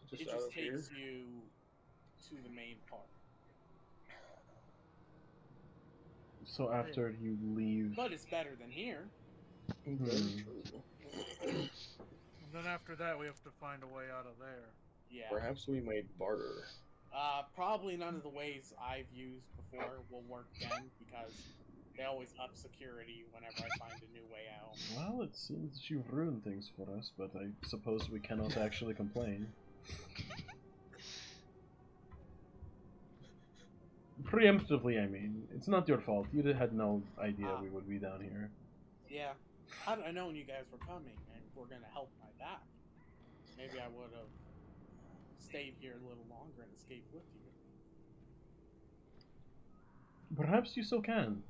Just It out just of here. takes you to the main part. So after you leave... But it's better than here. Very true. And then after that, we have to find a way out of there. Yeah. Perhaps we might barter. Probably none of the ways I've used before will work again because they always up security whenever I find a new way out. Well, it seems that you've ruined things for us, but I suppose we cannot actually complain. Preemptively, I mean. It's not your fault. You had no idea we would be down here. Yeah. Had I known you guys were coming and were gonna help my back, maybe I would have stayed here a little longer and escaped with you. Perhaps you still can.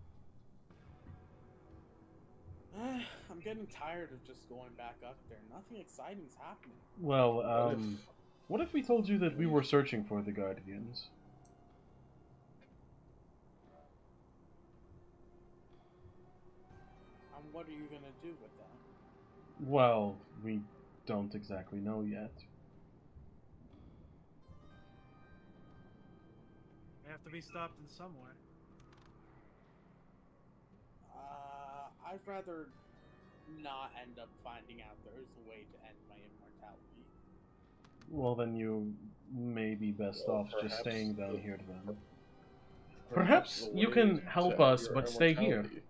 I'm getting tired of just going back up there. Nothing exciting's happening. Well, what if we told you that we were searching for the Guardians? What are you gonna do with that? Well, we don't exactly know yet. They have to be stopped in some way. I'd rather not end up finding out there is a way to end my immortality. Well, then you may be best Well, off just perhaps staying down the- here then. Perhaps Perhaps the you way can to help end us, your but stay here. immortality-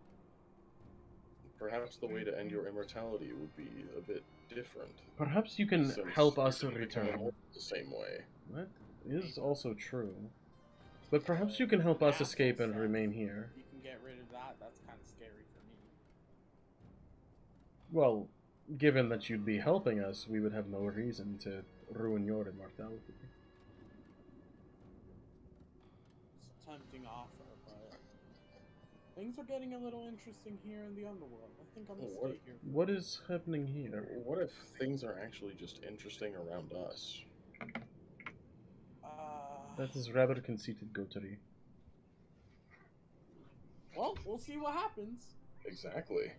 Perhaps the way to end your immortality would be a bit different. Perhaps you can since help you us can become return. immortal the same way. That is also true. But perhaps you can help us escape and remain here. If you can get rid of that, that's kind of scary for me. Well, given that you'd be helping us, we would have no reason to ruin your immortality. It's a tempting offer, but things are getting a little interesting here in the underworld. I think I'm gonna What- stay here. What is happening here? What if things are actually just interesting around us? That is rather conceited, Gotari. Well, we'll see what happens. Exactly.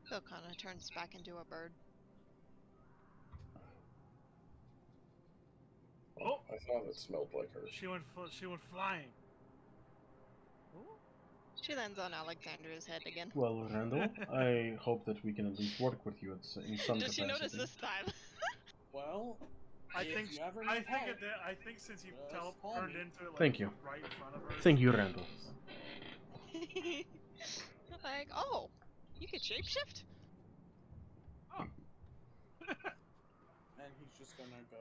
Phil kind of turns back into a bird. Oh, I thought it smelled like her. She went flying. She lands on Alexandra's head again. Well, Randall, I hope that we can at least work with you in some Does she capacity. notice this time? Well, I think help, I think since you just call turned me. into it, like, Thank you. right in front of her. Thank you, Randall. Like, oh, you can shapeshift? And he's just gonna go.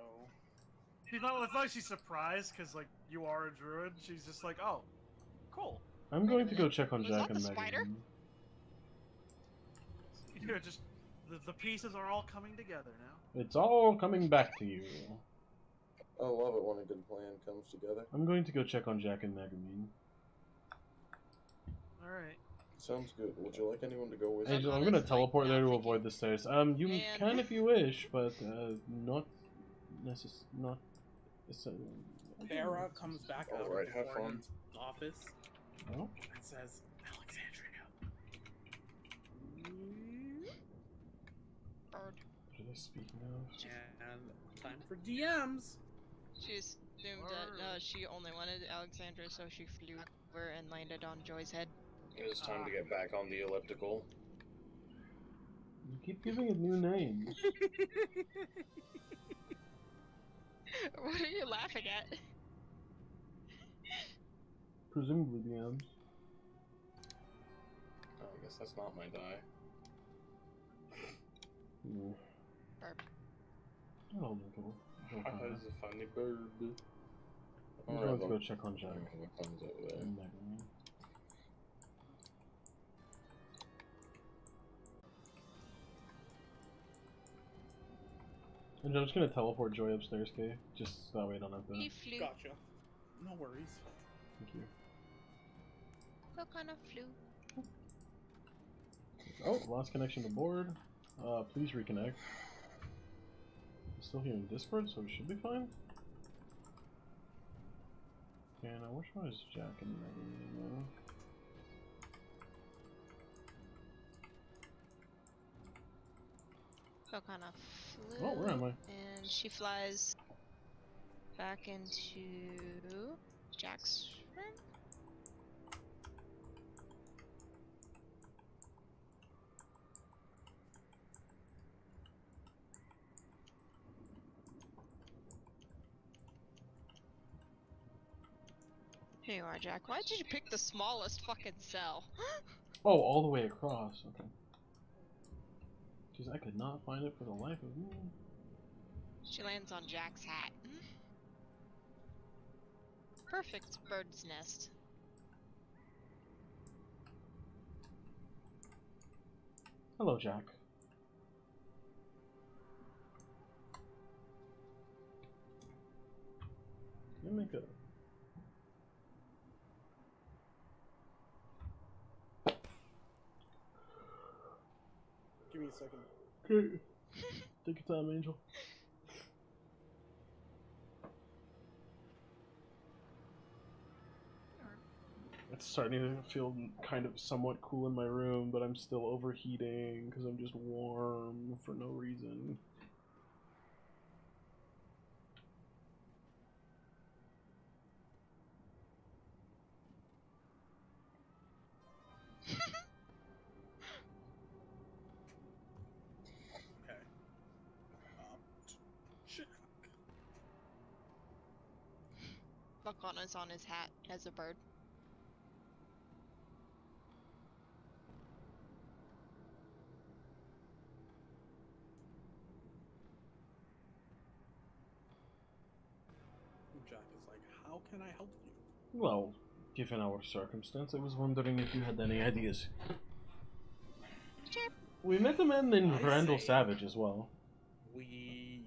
She's not. It's not like she's surprised because like you are a druid. She's just like, oh, cool. I'm going to go check on Was Jack that and the Megan. spider? You're just the pieces are all coming together now. It's all coming back to you. I love it when a good plan comes together. I'm going to go check on Jack and Megan. All right. Sounds good. Would you like anyone to go with Angel, you? I'm gonna Like, teleport there to no, avoid the stairs. You Man. can if you wish, but not not. Farah comes back out Alright, of have the fun. Warden's office Oh, and says, Alexandria. Bird. what are they speaking of? And time for DMs. She assumed that she only wanted Alexandra, so she flew over and landed on Joy's head. It is time to get back on the elliptical. You keep giving it new names. What are you laughing at? Presumably DMs. Oh, I guess that's not my die. Yeah. Barb. Oh, little. It's a funny bird. I'm going to go check on Jack. What comes over there? And Megan. And I'm just gonna teleport Joy upstairs, okay? Just that way I don't have to. He flew. Gotcha. No worries. Thank you. What kind of flew? Oh, lost connection to board. Please reconnect. I'm still here in Discord, so it should be fine. Okay, now which one is Jack and Megan? So kind of flew. Oh, where am I? And she flies back into Jack's room. Here you are, Jack. Why did you pick the smallest fucking cell? Oh, all the way across. Okay. Jeez, I could not find it for the life of me. She lands on Jack's hat. Perfect bird's nest. Hello, Jack. Let me make a... Give me a second. Okay. Take your time, Angel. It's starting to feel kind of somewhat cool in my room, but I'm still overheating because I'm just warm for no reason. Okay. Check. Vakana's on his hat as a bird. Jack is like, how can I help you? Well, given our circumstance, I was wondering if you had any ideas. Chirp. We met a man named I Randall say- Savage as well. We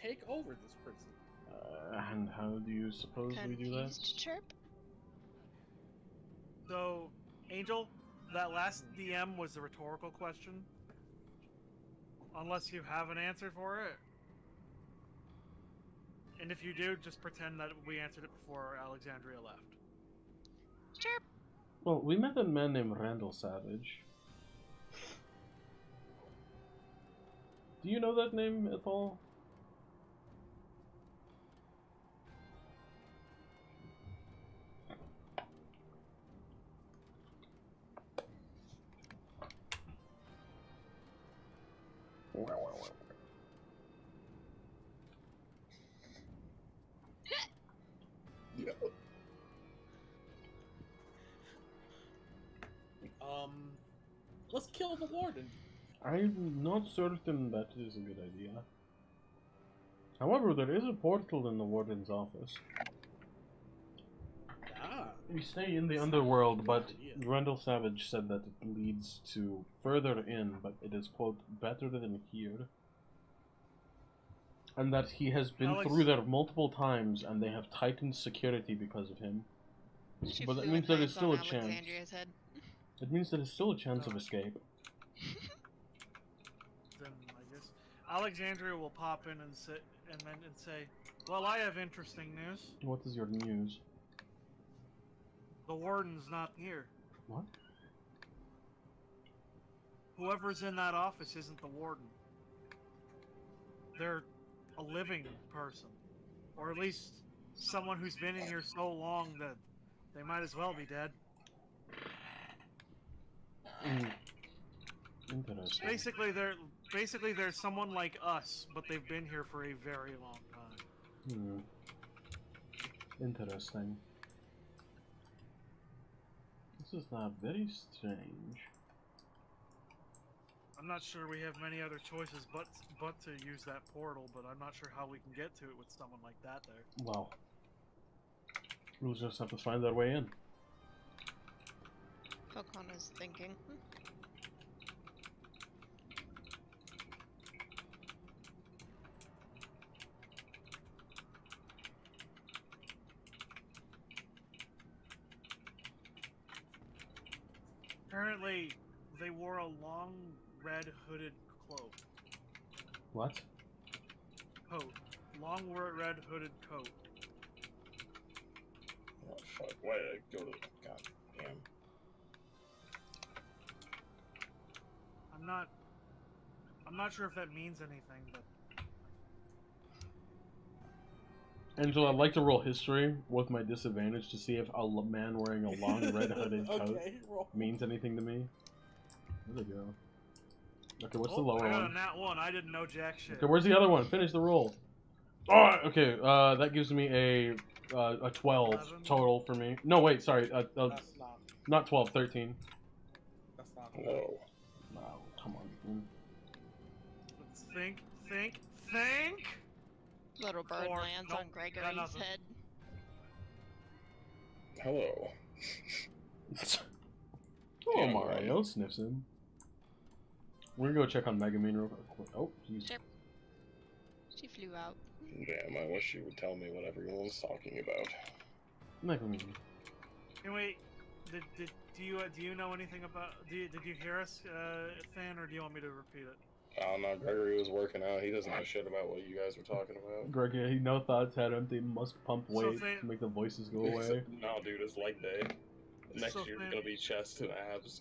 take over this prison. And how do you suppose we do that? Confused chirp. So, Angel, that last DM was a rhetorical question. Unless you have an answer for it. And if you do, just pretend that we answered it before Alexandria left. Sure. Well, we met a man named Randall Savage. Do you know that name at all? Yeah. Let's kill the warden. I'm not certain that is a good idea. However, there is a portal in the warden's office. Ah. We stay in the underworld, but Randall Savage said that it leads to further in, but it is, quote, better than here. And that he has been through there multiple times, and they have tightened security because of him. She But that flew means a there knife is still on a chance. Alexandria's head. It means there is still a chance of escape. Then I guess Alexandria will pop in and say, "Well, I have interesting news. What is your news? The warden's not here. What? Whoever's in that office isn't the warden. They're a living person, or at least someone who's been in here so long that they might as well be dead." Interesting. Basically they're someone like us, but they've been here for a very long time. Interesting. This is not very strange. I'm not sure we have many other choices but to use that portal, but I'm not sure how we can get to it with someone like that there. Well, we'll just have to find our way in. Falcon is thinking. Apparently, they wore a long red hooded cloak. What? Coat. Long red hooded coat. Oh fuck, why did I go to the god damn. I'm not sure if that means anything, but Angela, I'd like to roll history with my disadvantage to see if a man wearing a long red hooded coat means anything to me. There we go. Okay, what's the lower I got one? a nat 1. I didn't know jack shit. Okay, where's the other one? Finish the roll. Oh, okay. That gives me a 12 11? total for me. No, wait, sorry. That's not 12, 13. That's not. Whoa. Wow, come on. Let's think. Little bird Or- lands nope, on got Gregory's nothing. head. Hello. Oh, Yeah, Mario sniffs him. We're gonna go check on Megamine real quick. Oh, jeez. Sure. She flew out. Damn, I wish you would tell me what everyone's talking about. Megamine. Anyway, do you know anything about? Did you hear us, Than, or do you want me to repeat it? Oh no, Gregory was working out. He doesn't know shit about what you guys were talking about. Greg, yeah, no thoughts, head empty, must pump weight to make the voices go away. No, dude, it's leg day. Next So year's Than- gonna be chest and abs.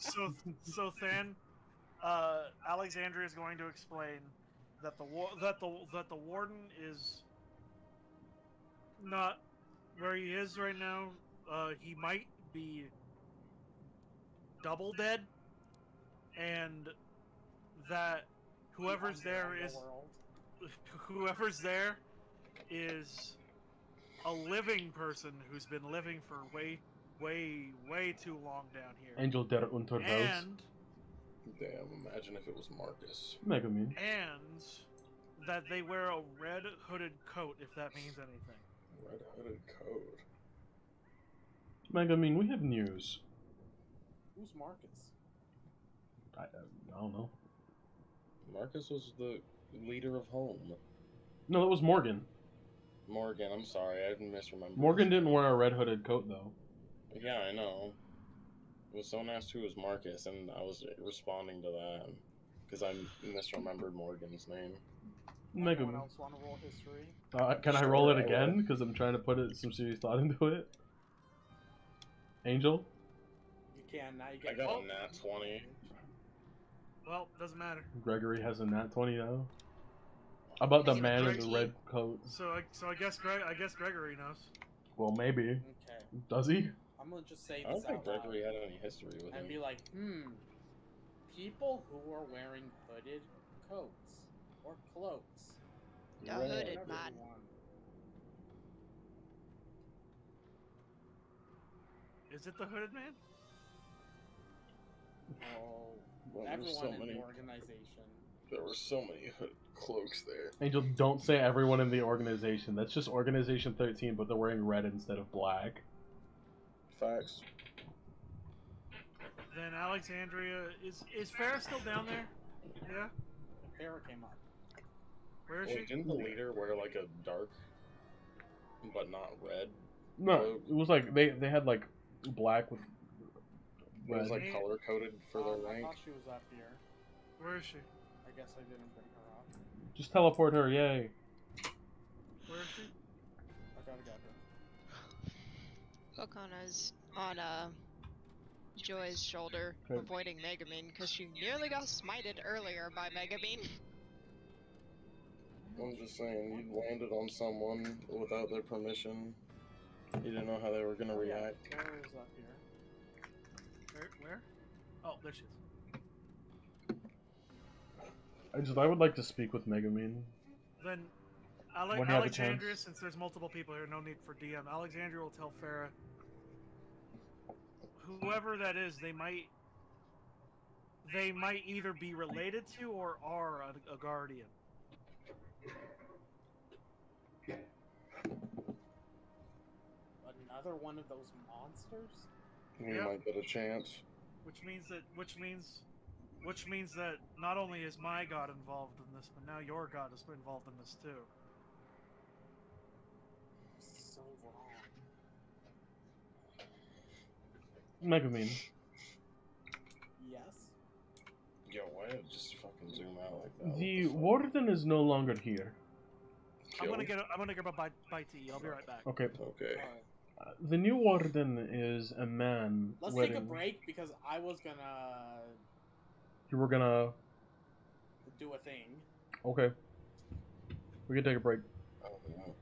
So Than, Alexandria is going to explain that the warden is not where he is right now. He might be double dead, and that whoever's there is a living person who's been living for way too long down here. Angel der Unterhaus. And Damn, imagine if it was Marcus. Megamine. and that they wear a red hooded coat, if that means anything. Red hooded coat. Megamine, we have news. Who's Marcus? I don't know. Marcus was the leader of home. No, that was Morgan. Morgan, I'm sorry, I didn't misremember. Morgan didn't wear a red hooded coat, though. Yeah, I know. Well, someone asked who was Marcus, and I was responding to that. Because I misremembered Morgan's name. Anyone Megan. else want to roll history? Can I Sure, roll it I will. again? Because I'm trying to put some serious thought into it. Angel? You can, now you I get... got a nat 20. Well, doesn't matter. Gregory has a nat 20 now. How about the Is he man in the 13? red coat? So I guess Gregory knows. Well, maybe. Okay. Does he? I'm gonna just say I don't this think out loud. Gregory had any history with And him. be like, people who are wearing hooded coats or cloaks. The Red. hooded Whatever man. you want. Is it the hooded man? Oh, Well, there were everyone so in many. the organization. There were so many hood cloaks there. Angel, don't say everyone in the organization. That's just Organization 13, but they're wearing red instead of black. Facts. Then Alexandria is Farrah still down there? Yeah. Farrah came up. Where is Wait, she? didn't the leader wear like a dark, but not red? No, it was like they had like black with It was red. like color coded for their I rank. thought she was up here. Where is she? I guess I didn't bring her up. Just teleport her, yay. Where is she? I gotta get her. Kokana's on Joy's shoulder, Okay. avoiding Megumin because she nearly got smited earlier by Megumin. I'm just saying, you landed on someone without their permission. You didn't know how they were gonna Oh, yeah, react. Farrah's up here. Where? Oh, there she is. I would like to speak with Megumin. Then When you have a Alexandria, chance. since there's multiple people here, no need for DM. Alexandria will tell Farrah. Whoever that is, they might either be related to or are a guardian. Another one of those monsters? You Yeah. might get a chance. Which means that not only is my god involved in this, but now your god is involved in this too. So wrong. Megumin. Yes? Yo, why did it just fucking zoom out like that? The What warden is no longer here. fuck? I'm gonna grab a bite to eat. I'll be right back. Okay. Okay. Alright. The new warden is a man Let's wearing... take a break because I was gonna You were gonna... do a thing. Okay. We can take a break. Oh, yeah.